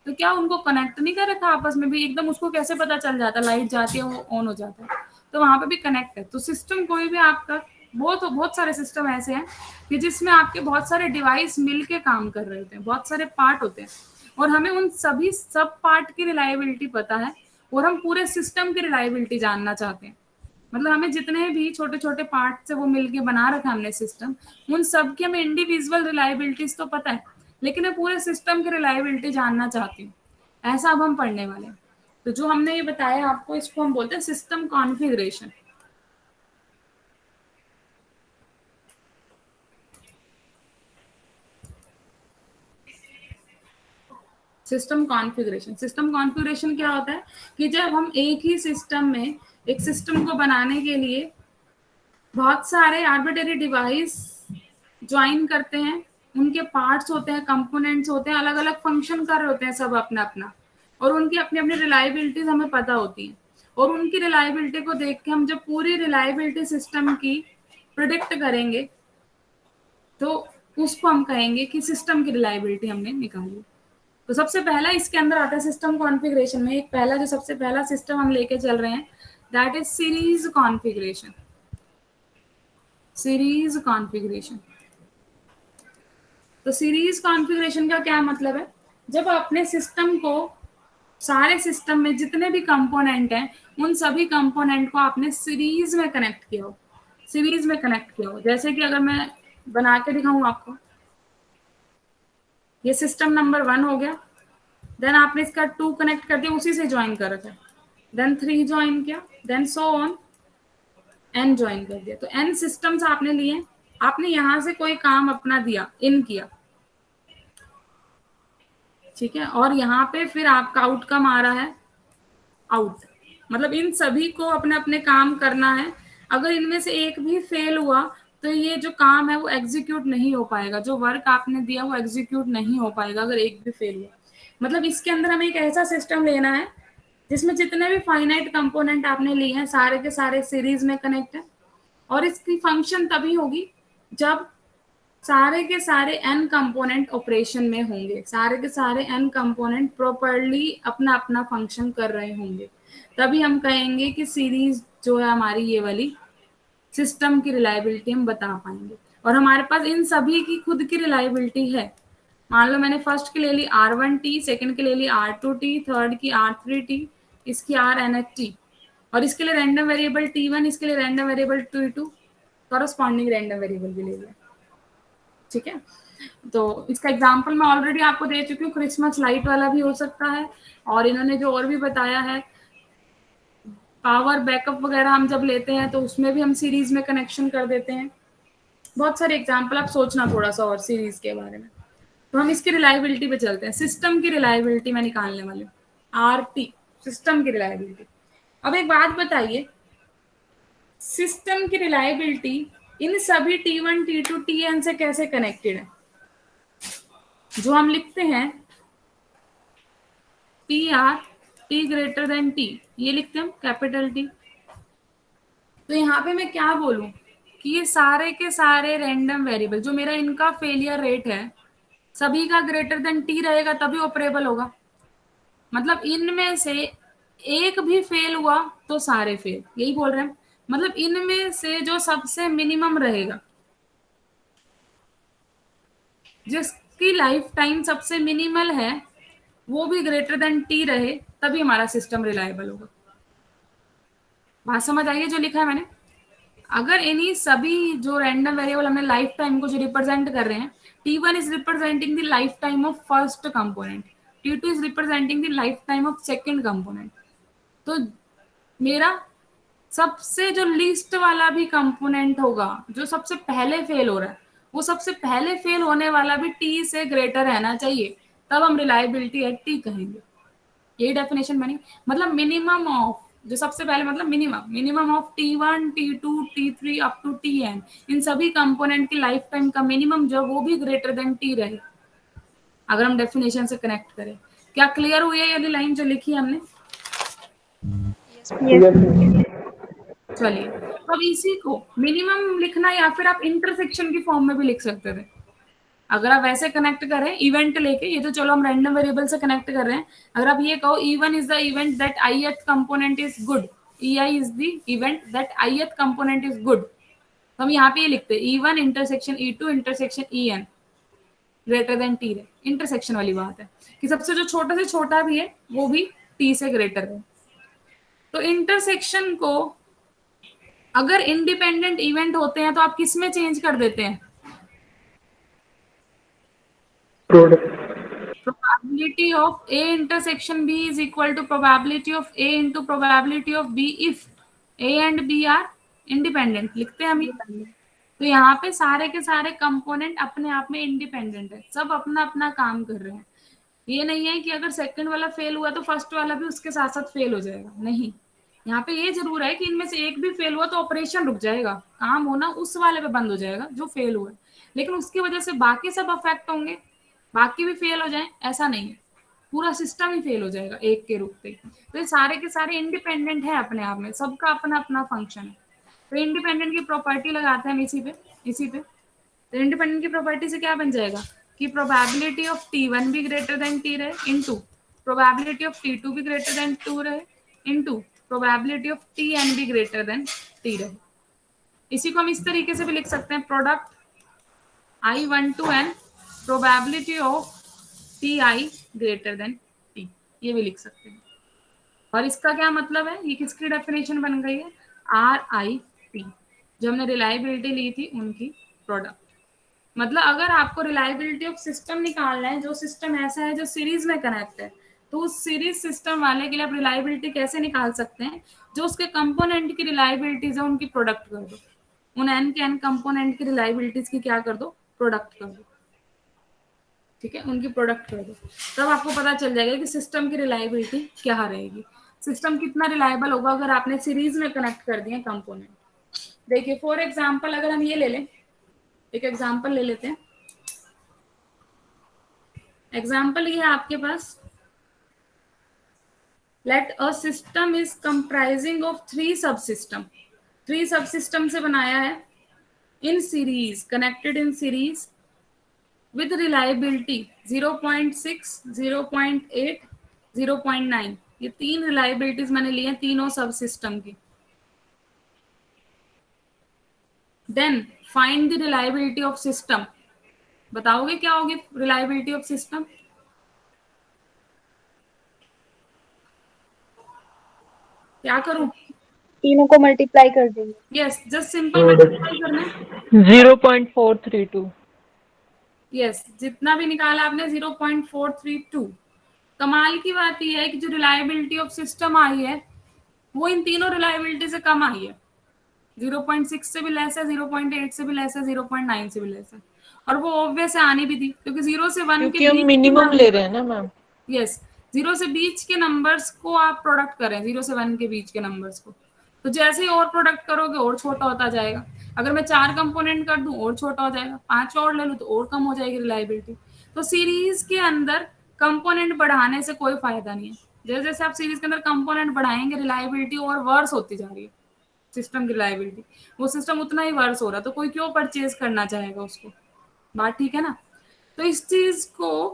तो क्या उनको कनेक्ट नहीं कर रखा आपस में भी? एकदम उसको कैसे पता चल जाता है लाइट जाती है वो ऑन हो जाता है? तो वहां पे भी कनेक्ट है। तो सिस्टम कोई भी आपका, बहुत बहुत सारे सिस्टम ऐसे हैं कि जिसमें आपके बहुत सारे डिवाइस मिलके काम कर रहे होते हैं, बहुत सारे पार्ट होते हैं, और हमें उन सभी सब पार्ट की रिलायबिलिटी पता है, और हम पूरे सिस्टम की रिलायबिलिटी जानना चाहते हैं। मतलब हमें जितने भी छोटे छोटे पार्ट से वो मिलके बना रखा हमने सिस्टम, उन सब की हमें इंडिविजुअल रिलायबिलिटीज तो पता है, लेकिन मैं पूरे सिस्टम की रिलायबिलिटी जानना चाहती हूँ। ऐसा अब हम पढ़ने वाले हैं। तो जो हमने ये बताया आपको, इसको हम बोलते हैं system configuration. System configuration, system configuration क्या होता है कि जब हम एक ही सिस्टम में, एक सिस्टम को बनाने के लिए बहुत सारे आर्बिट्रेरी डिवाइस ज्वाइन करते हैं, उनके पार्ट्स होते हैं, कंपोनेंट्स होते हैं, अलग अलग फंक्शन कर रहे होते हैं सब अपना अपना, और उनकी अपनी अपनी रिलायबिलिटीज हमें पता होती है। और उनकी रिलायबिलिटी को देख के हम जब पूरी रिलायबिलिटी सिस्टम की प्रिडिक्ट करेंगे तो उसको हम कहेंगे कि सिस्टम की रिलायबिलिटी हमने निकाली। तो सबसे पहला इसके अंदर आता है सिस्टम कॉन्फ़िगरेशन में, एक पहला जो सबसे पहला सिस्टम हम लेके चल रहे हैं that is series configuration. Series configuration. तो सीरीज कॉन्फ़िगरेशन का क्या मतलब है? जब अपने सिस्टम को, सारे सिस्टम में जितने भी कंपोनेंट हैं, उन सभी कंपोनेंट को आपने सीरीज में कनेक्ट किया हो, सीरीज में कनेक्ट किया हो। जैसे कि अगर मैं बना के दिखाऊं आपको, ये सिस्टम नंबर 1 हो गया, देन आपने इसका 2 कनेक्ट कर दिया, उसी से ज्वाइन कर रखा, देन 3 ज्वाइन किया, then so on n join कर दिया। तो n सिस्टम्स आपने लिए, आपने यहां से कोई काम अपना दिया, इन किया, ठीक है, और यहाँ पे फिर आपका आउटकम आ रहा है आउट। मतलब इन सभी को अपने अपने काम करना है। अगर इनमें से एक भी फेल हुआ तो ये जो काम है वो एग्जीक्यूट नहीं हो पाएगा, जो वर्क आपने दिया वो एग्जीक्यूट नहीं हो पाएगा अगर एक भी फेल हुआ। मतलब इसके अंदर हमें एक ऐसा सिस्टम लेना है जिसमें जितने भी फाइनाइट कंपोनेंट आपने लिए हैं सारे के सारे सीरीज में कनेक्ट है, और इसकी फंक्शन तभी होगी जब सारे के सारे n कंपोनेंट ऑपरेशन में होंगे, सारे के सारे n कंपोनेंट प्रॉपरली अपना अपना फंक्शन कर रहे होंगे, तभी हम कहेंगे कि सीरीज जो है हमारी ये वाली सिस्टम की रिलायबिलिटी हम बता पाएंगे। और हमारे पास इन सभी की खुद की रिलायबिलिटी है, मान लो मैंने फर्स्ट की ले ली R1T, सेकंड की ले ली R2T, थर्ड की R3T, इसकी RNHT, और इसके लिए रैंडम वेरिएबल T1, इसके लिए random variable T2, corresponding random variable भी ले लिया। ठीक है, तो इसका एग्जांपल मैं ऑलरेडी आपको दे चुकी हूँ, क्रिसमस लाइट वाला भी हो सकता है, और इन्होंने जो और भी बताया है पावर बैकअप वगैरह हम जब लेते हैं तो उसमें भी हम सीरीज में कनेक्शन कर देते हैं। बहुत सारे एग्जाम्पल, आप सोचना थोड़ा सा और सीरीज के बारे में। तो हम इसकी रिलायबिलिटी पे चलते हैं। सिस्टम की रिलायबिलिटी मैं निकालने वाली हूँ, आरटी, सिस्टम की रिलायबिलिटी। अब एक बात बताइए, सिस्टम की रिलायबिलिटी इन सभी T1, T2, Tn से कैसे कनेक्टेड है? जो हम लिखते हैं PR T greater than T, ये लिखते हैं हम कैपिटल T। तो यहाँ पे मैं क्या बोलूं कि ये सारे के सारे रैंडम वेरिएबल, जो मेरा इनका फेलियर रेट है, सभी का ग्रेटर देन T रहेगा तभी ऑपरेबल होगा। मतलब इनमें से एक भी फेल हुआ तो सारे फेल, यही बोल रहे हैं। मतलब इनमें से जो सबसे मिनिमम रहेगा, जिसकी लाइफ टाइम सबसे मिनिमल है, वो भी ग्रेटर देन T रहे, तभी हमारा सिस्टम रिलायबल होगा। बात समझ आई है जो लिखा है मैंने? अगर इन्हीं सभी जो रैंडम वेरिएबल हमने लाइफ टाइम को जो रिप्रेजेंट कर रहे हैं, T1 is representing the life time of first component, T2 is representing the life time of second component, तो मेरा सबसे जो लीस्ट वाला भी कंपोनेंट होगा, जो सबसे पहले फेल हो रहा है, वो सबसे पहले फेल होने वाला भी T से ग्रेटर रहना चाहिए, तब हम रिलायबिलिटी एट T कहेंगे। यही डेफिनेशन बनी। मतलब मिनिमम ऑफ, जो सबसे पहले मतलब minimum of T1, T2, T3 up to Tn, इन सभी कंपोनेंट की लाइफ टाइम का मिनिमम जो वो भी ग्रेटर देन T रहे, अगर हम डेफिनेशन से कनेक्ट करें। क्या क्लियर हुई है ये लाइन जो लिखी है हमने? चलिए, तो अब इसी को मिनिमम लिखना, या फिर आप इंटरसेक्शन की फॉर्म में भी लिख सकते थे। अगर आप वैसे कनेक्ट करें इवेंट लेके, ये तो चलो हम रैंडम वेरिएबल से कनेक्ट कर रहे हैं, अगर आप ये कहो E1 is the event that ith component is good, EI is the event that ith component is good, तो हम यहाँ पे ये लिखते हैं E1 intersection E2 intersection En greater than T है। इंटरसेक्शन वाली बात है कि सबसे जो छोटा से छोटा भी है वो भी T से ग्रेटर है। तो इंटरसेक्शन को अगर इंडिपेंडेंट इवेंट होते हैं तो आप किस में चेंज कर देते हैं? Probability of A intersection B is equal to probability of A into probability of B if A and B are independent, लिखते हैं हम ये। तो यहाँ पे सारे के सारे कंपोनेंट अपने आप में इंडिपेंडेंट है, सब अपना अपना काम कर रहे हैं। ये नहीं है कि अगर सेकंड वाला फेल हुआ तो फर्स्ट वाला भी उसके साथ साथ फेल हो जाएगा, नहीं। यहाँ पे ये जरूर है कि इनमें से एक भी फेल हुआ तो ऑपरेशन रुक जाएगा, काम होना उस वाले पे बंद हो जाएगा जो फेल हुआ है, लेकिन उसकी वजह से बाकी सब अफेक्ट होंगे, बाकी भी फेल हो जाए ऐसा नहीं है, पूरा सिस्टम ही फेल हो जाएगा एक के रूप पे। तो ये सारे के सारे इंडिपेंडेंट है अपने आप में, सबका अपना अपना फंक्शन है। तो इंडिपेंडेंट की प्रॉपर्टी लगाते हैं हम इसी पे। तो इंडिपेंडेंट की प्रॉपर्टी से क्या बन जाएगा कि प्रोबेबिलिटी ऑफ T1 भी ग्रेटर देन T रहे इनटू प्रोबेबिलिटी ऑफ T2 भी ग्रेटर देन 2 रहे इनटू प्रोबेबिलिटी ऑफ Tn भी ग्रेटर देन T रहे। इसी को हम इस तरीके से भी लिख सकते हैं, product I1 to n probability of Ti greater than T, ये भी लिख सकते हैं। और इसका क्या मतलब है, ये किसकी डेफिनेशन बन गई है? RIP, जो हमने रिलायबिलिटी ली थी उनकी प्रोडक्ट। मतलब अगर आपको रिलायबिलिटी ऑफ सिस्टम निकालना है, जो सिस्टम ऐसा है जो सीरीज में कनेक्ट है, तो उस सीरीज सिस्टम वाले के लिए आप रिलायबिलिटी कैसे निकाल सकते हैं? जो उसके कंपोनेंट की रिलायबिलिटीज है उनकी प्रोडक्ट कर दो, उन n के n कंपोनेंट की रिलायबिलिटीज की क्या कर दो? प्रोडक्ट कर दो। ठीक है, उनकी प्रोडक्ट कर दो, तब आपको पता चल जाएगा कि सिस्टम की रिलायबिलिटी क्या रहेगी, सिस्टम कितना रिलायबल होगा अगर आपने सीरीज में कनेक्ट कर दिए कंपोनेंट। देखिए फॉर एग्जांपल अगर हम ये ले लें, एक एग्जांपल ले लेते हैं। एग्जांपल ये है आपके पास, let a system is comprising of 3 subsystem, 3 subsystem से बनाया है, in series, connected in series with reliability 0.6, 0.8, 0.9, ये 3 रिलायबिलिटीज मैंने ली हैं तीनों सब सिस्टम की। Then find the reliability of system, बताओगे क्या होगी रिलायबिलिटी ऑफ सिस्टम? क्या करूं? तीनों को मल्टीप्लाई कर देंगे। यस, जस्ट सिंपल मल्टीप्लाई करना है। 0.432। यस, जितना भी निकाला आपने 0.432। कमाल की बात यह है कि जो रिलायबिलिटी ऑफ सिस्टम आई है वो इन तीनों रिलायबिलिटी से कम आई है। 0.6 से भी लेस है, 0.8 से भी लेस है, 0.9 से भी लेस है। और वो ऑब्वियस है, आनी भी थी, क्योंकि 0 से 1 के क्योंकि हम बीच मिनिमम ले रहे हैं ना मैम। यस, 0 से बीच के नंबर्स को आप प्रोडक्ट करें, 0 से 1 के बीच के नंबर्स को, तो जैसे ही और प्रोडक्ट करोगे और छोटा होता जाएगा। अगर मैं 4 कंपोनेंट कर दूं और छोटा हो जाएगा, 5 और ले लूं तो और कम हो जाएगी रिलायबिलिटी। तो सीरीज के अंदर कंपोनेंट बढ़ाने से कोई फायदा नहीं है। जैसे जैसे आप सीरीज के अंदर कंपोनेंट बढ़ाएंगे, रिलायबिलिटी और वर्स होती जा रही है। सिस्टम की रिलायबिलिटी, वो सिस्टम उतना ही वर्स हो रहा है, तो कोई क्यों परचेज करना चाहेगा उसको? बात ठीक है ना? तो इस चीज को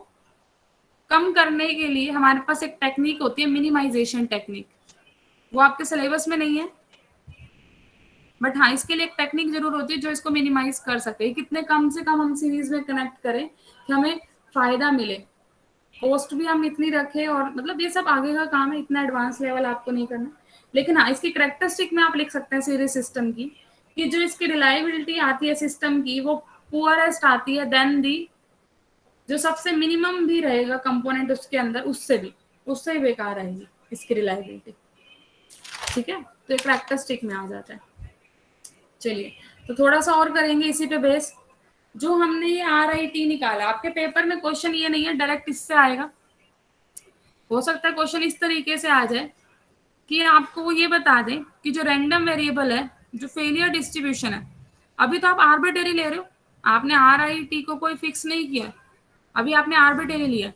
कम करने के लिए हमारे पास एक टेक्निक होती है, मिनिमाइजेशन टेक्निक। वो आपके सिलेबस में नहीं है, बट हाँ, इसके लिए एक टेक्निक जरूर होती है जो इसको मिनिमाइज कर सके। कितने कम से कम हम सीरीज में कनेक्ट करें कि हमें फायदा मिले, कॉस्ट भी हम इतनी रखें, और मतलब ये सब आगे का काम है, इतना एडवांस लेवल आपको नहीं करना। लेकिन हाँ, इसकी करेक्टरिस्टिक में आप लिख सकते हैं सीरीज सिस्टम की, कि जो इसकी रिलायबिलिटी आती है सिस्टम की, वो पुअरेस्ट आती है देन दी, जो सबसे मिनिमम भी रहेगा कंपोनेंट उसके अंदर, उससे ही बेकार आएगी इसकी रिलायबिलिटी। ठीक है, तो एक करेक्टरिस्टिक में आ जाता है। चलिए, तो थोड़ा सा और करेंगे इसी पे बेस। जो हमने ये RIT निकाला, आपके पेपर में क्वेश्चन ये नहीं है डायरेक्ट इससे आएगा। हो सकता है क्वेश्चन इस तरीके से आ जाए कि आपको वो ये बता दें कि जो रैंडम वेरिएबल है, जो फेलियर डिस्ट्रीब्यूशन है, अभी तो आप आर्बिट्रेरी ले रहे हो, आपने RIT को कोई फिक्स नहीं किया, अभी आपने आर्बिट्रेरी लिया।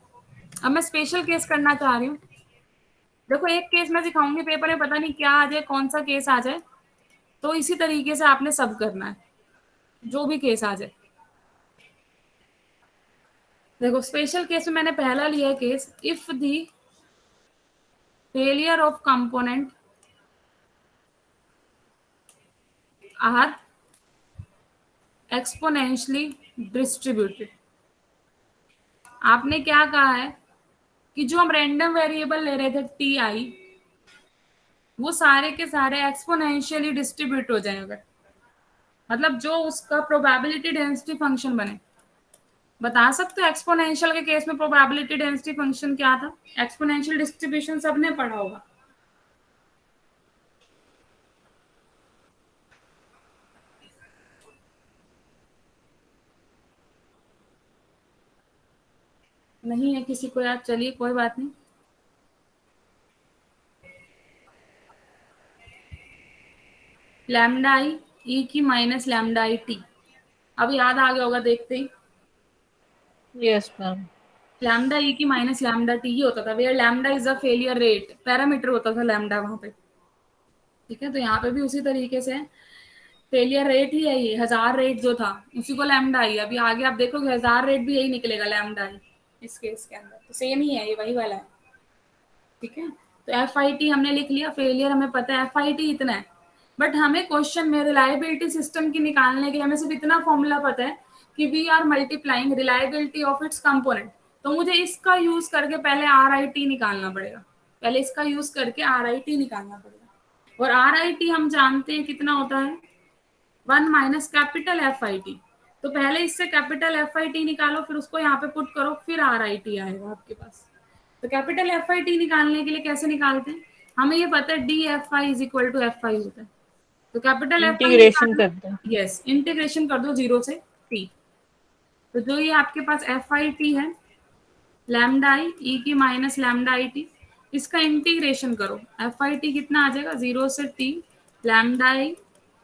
अब मैं स्पेशल केस करना चाह रही हूँ। देखो, एक केस मैं सिखाऊंगी, पेपर में पता नहीं क्या आ जाए, कौन सा केस आ जाए, तो इसी तरीके से आपने सब करना है, जो भी केस आ जाए। देखो, स्पेशल केस में मैंने पहला लिया case, if the failure of component are exponentially distributed. आपने क्या कहा है कि जो हम रैंडम वेरिएबल ले रहे थे TI, वो सारे के सारे एक्सपोनेंशियली डिस्ट्रीब्यूट हो जाएंगे, मतलब जो उसका प्रोबेबिलिटी डेंसिटी फंक्शन बने। बता सकते हो एक्सपोनेंशियल के केस में प्रोबेबिलिटी डेंसिटी फंक्शन क्या था? एक्सपोनेंशियल डिस्ट्रीब्यूशन सबने पढ़ा होगा। नहीं है किसी को याद? चलिए, कोई बात नहीं। लैम्डा आई ई की माइनस लैम्डा आई टी। अब याद आ गया होगा देखते ही। Yes ma'am. लैम्डा ई की माइनस लैम्डा टी ही होता था, where lambda is a failure rate, parameter होता था लैम्डा वहां पे। ठीक है, तो यहाँ पे भी उसी तरीके से फेलियर रेट ही है ये, 1000 रेट जो था उसी को लैम्डा आई। अभी आगे आप देखोगे 1000 रेट भी यही निकलेगा लैम्डा आई इस केस के अंदर, तो सेम ही है, ये वही वाला है। ठीक है, तो FIT हमने लिख लिया, फेलियर हमें पता है FIT इतना है। बट हमें क्वेश्चन में रिलायबिलिटी सिस्टम की निकालने के लिए हमें सिर्फ इतना फॉर्मूला पता है कि we are multiplying reliability of its component. तो मुझे इसका यूज करके पहले RIT निकालना पड़ेगा, पहले इसका यूज करके RIT निकालना पड़ेगा। और RIT हम जानते हैं कितना होता है, 1 माइनस कैपिटल FIT। तो पहले इससे कैपिटल FIT निकालो, फिर उसको यहाँ पे पुट करो, फिर RIT आएगा आपके पास। तो कैपिटल FIT निकालने के लिए कैसे निकालते हैं? हमें ये पता है DFI is equal to FI होता है। तो कैपिटल FI इंटीग्रेशन कर दो। यस, इंटीग्रेशन कर दो 0 से T। तो जो ये आपके पास FIT है, लैम्डा आई ई की माइनस लैम्डा आई टी, इसका इंटीग्रेशन करो, FIT कितना आ जाएगा, 0 से T लैम्डा आई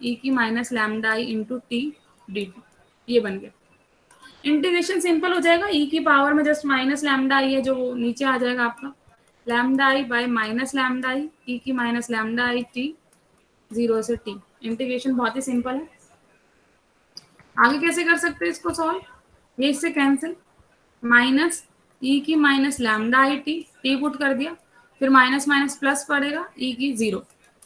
ई की माइनस लैम्डा आई इंटू टी डी टी। ये बन गया। इंटीग्रेशन सिंपल हो जाएगा, ई की पावर में जस्ट माइनस लैम्डा आई है जो नीचे आ जाएगा आपका, lambda i by minus lambda i e की माइनस लैम्डा आई टी 0 से T। इंटीग्रेशन बहुत ही सिंपल है। आगे कैसे कर सकते हैं इसको सॉल्व? ये इससे कैंसिल, माइनस ई की minus lambda I T, T put कर दिया, फिर माइनस माइनस प्लस पड़ेगा, ई की 0,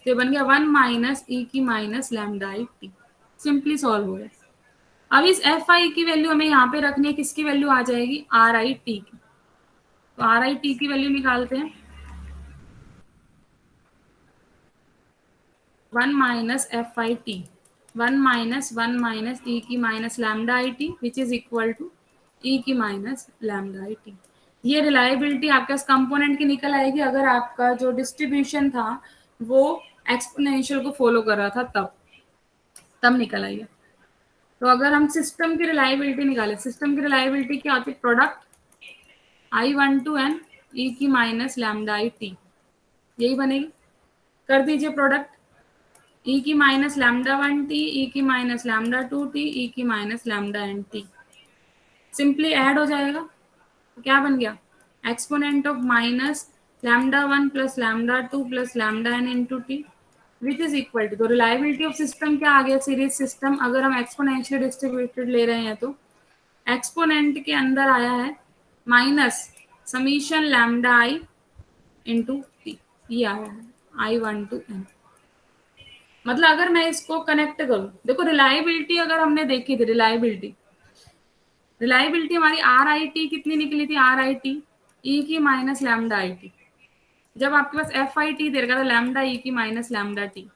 तो बन गया 1 माइनस ई की minus lambda I T. Simply solve हो गया। अब इस एफ आई की वैल्यू हमें यहाँ पे रखनी है, किसकी वैल्यू आ जाएगी, आर आई टी की। तो आर आई टी की वैल्यू निकालते हैं, 1 minus F i t, 1 minus e की minus lambda I t which is equal to e की माइनस लैम्डा आई टी। ये रिलायबिलिटी आपके पास कंपोनेंट की निकल आएगी अगर आपका जो डिस्ट्रीब्यूशन था वो एक्सपोनेंशियल को फॉलो कर रहा था, तब निकल आई है। तो अगर हम सिस्टम की रिलायबिलिटी निकालें, सिस्टम की रिलायबिलिटी क्या होती है, product I1 to n e की माइनस लैम्डा आई टी, यही बनेगी। कर दीजिए प्रोडक्ट, e की माइनस लैम्डा 1 टी, e की माइनस लैम्डा 2 टी, e की minus lambda N T, simply add हो जाएगा। तो क्या बन गया, exponent of minus lambda 1 plus lambda 2 plus lambda N into T which is equal to, तो रिलायबिलिटी ऑफ सिस्टम क्या आ गया, सीरीज सिस्टम अगर हम एक्सपोनेंशियल डिस्ट्रीब्यूटेड ले रहे हैं तो एक्सपोनेंट के अंदर आया है माइनस समीशन लैम्डा आई इंटू टी, ये आया है I1 to n। मतलब अगर मैं इसको कनेक्ट करूं, देखो रिलायबिलिटी अगर हमने देखी थी, रिलायबिलिटी हमारी आर आई टी कितनी निकली थी, आर आई टी ई की माइनस लैम्डा आई टी, जब आपके पास एफ आई टी दे रखा था लैम्डा ई की माइनस लैम्डा टी,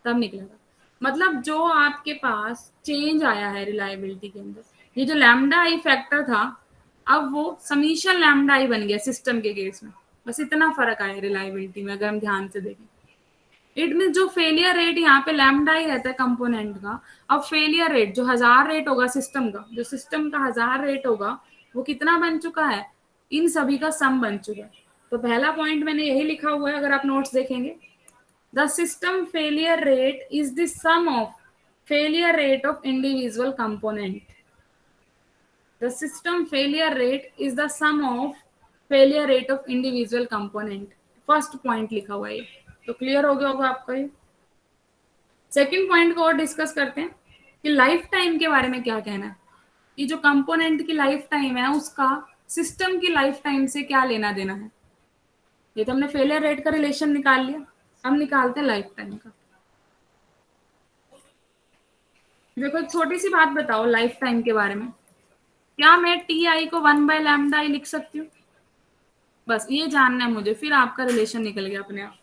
तब निकलेगा। मतलब जो आपके पास चेंज आया है रिलायबिलिटी के अंदर, ये जो लैम्डा आई फैक्टर था अब वो समीशन लैम्डा आई बन गया सिस्टम के केस में, बस इतना फर्क आया रिलायबिलिटी में अगर हम ध्यान से देखें। इट मीन जो फेलियर रेट यहाँ पे लैम्डा ही रहता है कंपोनेंट का, अब फेलियर रेट जो 1000 रेट होगा सिस्टम का, जो सिस्टम का 1000 रेट होगा वो कितना बन चुका है, इन सभी का सम बन चुका है। तो पहला पॉइंट मैंने यही लिखा हुआ है, अगर आप नोट्स देखेंगे, the system failure rate is the sum of failure rate of individual component. The system failure rate is the sum of failure rate of individual component, first point लिखा हुआ है। तो क्लियर हो गया होगा आपका ये। सेकंड पॉइंट को और डिस्कस करते हैं कि लाइफ टाइम के बारे में क्या कहना है, कि जो कंपोनेंट की लाइफ टाइम है उसका सिस्टम की लाइफ टाइम से क्या लेना देना है। ये तो हमने फेलियर रेट का रिलेशन निकाल लिया, अब निकालते हैं लाइफ टाइम का। देखो एक छोटी सी बात बताओ लाइफ टाइम के बारे में, क्या मैं टी आई को 1 बाय लैम्डा आई लिख सकती हूँ, बस ये जानना है मुझे, फिर आपका रिलेशन निकल गया अपने आप।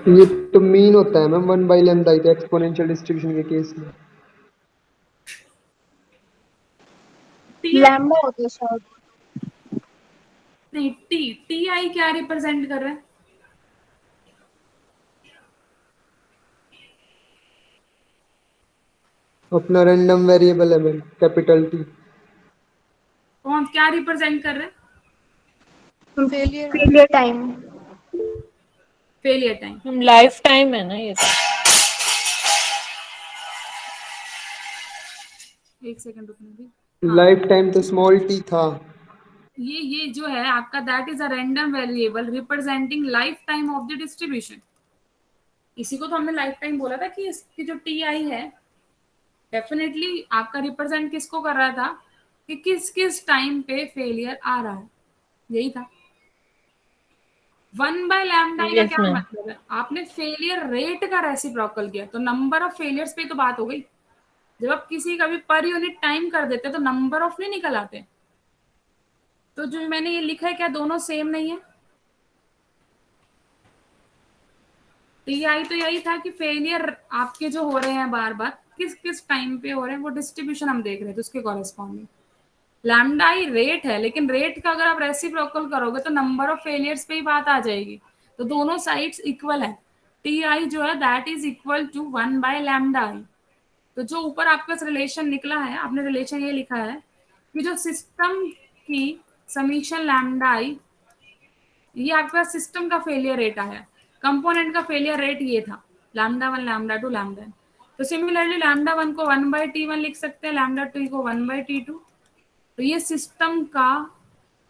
ये तो मीन होता है मैम 1 बाई लैम्डा आई, तो एक्सपोनेंशियल डिस्ट्रीब्यूशन के केस में लैम्डा होता है शायद। नहीं, टी आई क्या रिप्रेजेंट कर रहा है, अपना रैंडम वेरिएबल है मैम, कैपिटल टी। कौन क्या रिप्रेजेंट कर रहा है, फेलियर टाइम। Failure time. हम लाइफ टाइम है ना ये तो। एक सेकंड रुकना भी, लाइफ टाइम तो स्मॉल टी था। ये जो है आपका that is a random variable representing life time of the distribution. इसी को तो हमने लाइफ टाइम बोला था कि इसकी जो टी आई है डेफिनेटली आपका रिप्रेजेंट किसको कर रहा था, कि किस किस टाइम पे फेलियर आ रहा है, यही था। 1 बाय लैम्डा का Yes, क्या ma'am. मतलब है, आपने फेलियर रेट का रेसिप्रोकल किया, तो नंबर ऑफ फेलियर्स पे तो बात हो गई। जब आप किसी का भी पर यूनिट टाइम कर देते तो नंबर ऑफ नहीं निकल आते। तो जो मैंने ये लिखा है क्या दोनों सेम नहीं है, टी आई तो यही था कि फेलियर आपके जो हो रहे हैं बार बार किस किस टाइम पे हो रहे हैं वो डिस्ट्रीब्यूशन हम देख रहे हैं, तो उसके कॉरेस्पॉन्डिंग लैम्डा ही रेट है, लेकिन रेट का अगर आप रेसिप्रोकल करोगे तो नंबर ऑफ फेलियर्स पे ही बात आ जाएगी। तो दोनों साइड्स इक्वल है, टी आई जो है that is equal to 1 by lambda i. तो जो ऊपर आपका रिलेशन निकला है, आपने रिलेशन ये लिखा है कि जो सिस्टम की समीशन लैम्डा आई, ये आपका सिस्टम का फेलियर रेट आया, कंपोनेंट का फेलियर रेट ये था लैम्डा 1 लैम्डा 2 लैम्डा n। तो सिमिलरली लैम्डा 1 को 1 बाय टी 1 लिख सकते हैं, लैम्डा 2 को 1 बाय टी 2। तो ये सिस्टम का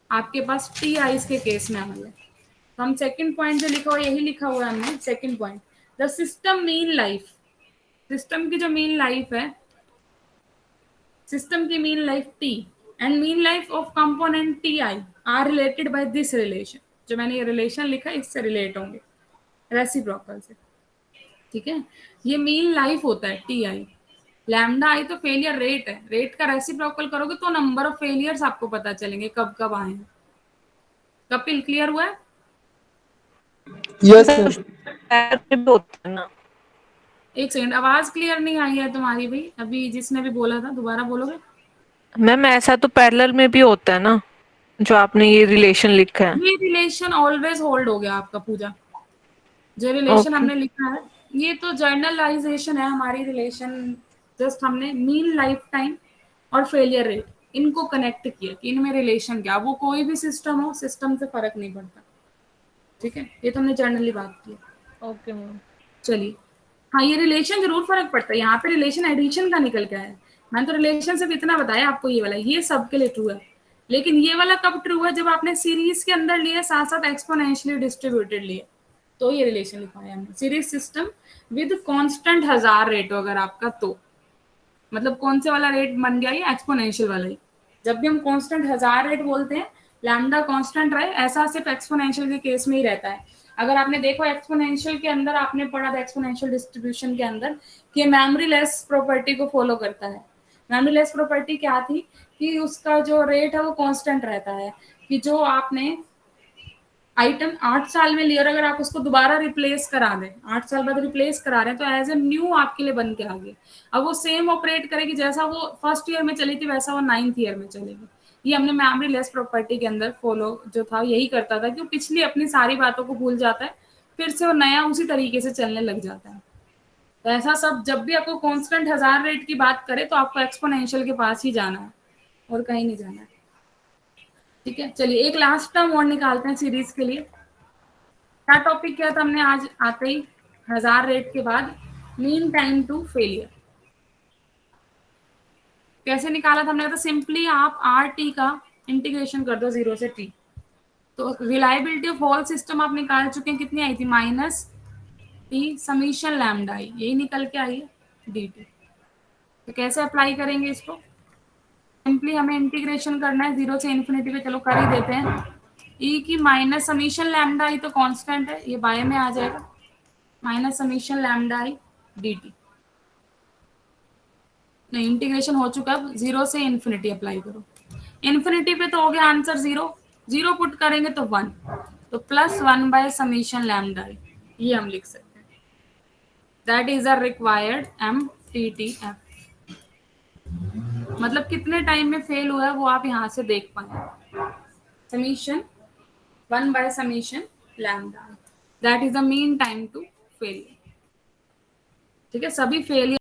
आपके पास टी आईज के केस में अमल है। तो हम सेकंड पॉइंट जो लिखा हुआ यही लिखा हुआ है हमने, second point the system mean life, system की जो मीन लाइफ है, सिस्टम की mean life T and mean life of component T I R related by this relation. जो मैंने ये रिलेशन लिखा इससे रिलेट होंगे, रेसिप्रोकल से। ठीक है, ये मीन लाइफ होता है TI, लैम्डा आई तो फेलियर रेट है, रेट का रेसिप्रोकल करोगे तो नंबर ऑफ फेलियर्स आपको पता चलेंगे कब कब आए हैं। कपिल क्लियर हुआ है? Yes ma'am. एक सेकंड, आवाज क्लियर नहीं आई है तुम्हारी भाई, अभी जिसने भी बोला था, दोबारा बोलोगे? मैम ऐसा तो पैरेलल में भी होता है ना, जो आपने ये रिलेशन लिखा है। ये रिलेशन ऑलवेज होल्ड हो गया आपका पूजा, जो रिलेशन हमने लिखा है ये तो जर्नलाइजेशन है हमारी रिलेशन, जस्ट हमने मीन लाइफ टाइम और फेलियर रेट इनको कनेक्ट किया कि इनमें रिलेशन क्या, वो कोई भी सिस्टम हो, सिस्टम से फर्क नहीं पड़ता। ठीक है, ये तो हमने जर्नली बात की। Okay ma'am. चलिए, हाँ ये रिलेशन जरूर फर्क पड़ता है, यहाँ पे रिलेशन एडिशन का निकल के आया। मैंने तो रिलेशन सिर्फ इतना बताया आपको, ये वाला ये सबके लिए ट्रू है, लेकिन ये वाला कब ट्रू है, जब आपने सीरीज के अंदर लिए साथ साथ एक्सपोनेंशियली डिस्ट्रीब्यूटेड लिए, तो ये रिलेशन लिखवाया हमने। Series system with constant 1000 rate अगर आपका, तो मतलब कौन से वाला रेट बन गया, ये एक्सपोनेंशियल वाला ही। जब भी हम कांस्टेंट 1000 रेट बोलते हैं, लैम्डा कांस्टेंट रहे, ऐसा सिर्फ एक्सपोनेंशियल के केस में ही रहता है। अगर आपने देखो एक्सपोनेंशियल के अंदर आपने पढ़ा था एक्सपोनेंशियल डिस्ट्रीब्यूशन के अंदर कि मेमोरी लेस प्रॉपर्टी को फॉलो करता है। मेमोरी लेस प्रॉपर्टी क्या थी कि उसका जो रेट है वो कांस्टेंट रहता है, कि जो आपने आइटम 8 साल में लिया और अगर आप उसको दोबारा रिप्लेस करा दें, 8 साल बाद रिप्लेस करा रहे हैं, तो एज ए न्यू आपके लिए बन के आ गई। अब वो सेम ऑपरेट करेगी, जैसा वो फर्स्ट ईयर में चली थी वैसा वो 9th ईयर में चलेगी। ये हमने मेमोरी लेस प्रॉपर्टी के अंदर फॉलो जो था यही करता था कि वो पिछली अपनी सारी बातों को भूल जाता है, फिर से वो नया उसी तरीके से चलने लग जाता है। तो ऐसा सब जब भी आपको कांस्टेंट 1000 रेट की बात करे तो आपको एक्सपोनेंशियल के पास ही जाना है और कहीं नहीं जाना है। ठीक है, चलिए एक लास्ट टर्म और निकालते हैं सीरीज के लिए। क्या टॉपिक किया था हमने आज आते ही 1000 रेट के बाद, मीन टाइम टू फेलियर। कैसे निकाला था हमने, तो सिंपली आप RT का इंटीग्रेशन कर दो 0 से T। तो रिलायबिलिटी ऑफ होल सिस्टम आप निकाल चुके हैं, कितनी आई थी, -T समीशन लैम्डा आई, यही निकल के आई है DT। तो कैसे अप्लाई करेंगे इसको, सिंपली हमें इंटीग्रेशन करना है 0 से इन्फिनिटी पे, चलो कर ही देते हैं। E की माइनस समीशन लैम्डा आई तो कांस्टेंट है, ये बाय में आ जाएगा, माइनस समीशन लैम्डा आई DT। नहीं, इंटीग्रेशन हो चुका, अब 0 से इन्फिनिटी अप्लाई करो। इन्फिनिटी पे तो हो गया आंसर 0, 0 पुट करेंगे तो 1, तो +1 बाय समीशन लैम्डा आई, ये हम लिख सकते हैं। That is a required MTTF। मतलब कितने टाइम में फेल हुआ है वो आप यहाँ से देख पाए, summation 1 by summation lambda, that is the mean time to failure. ठीक है, सभी फेलियर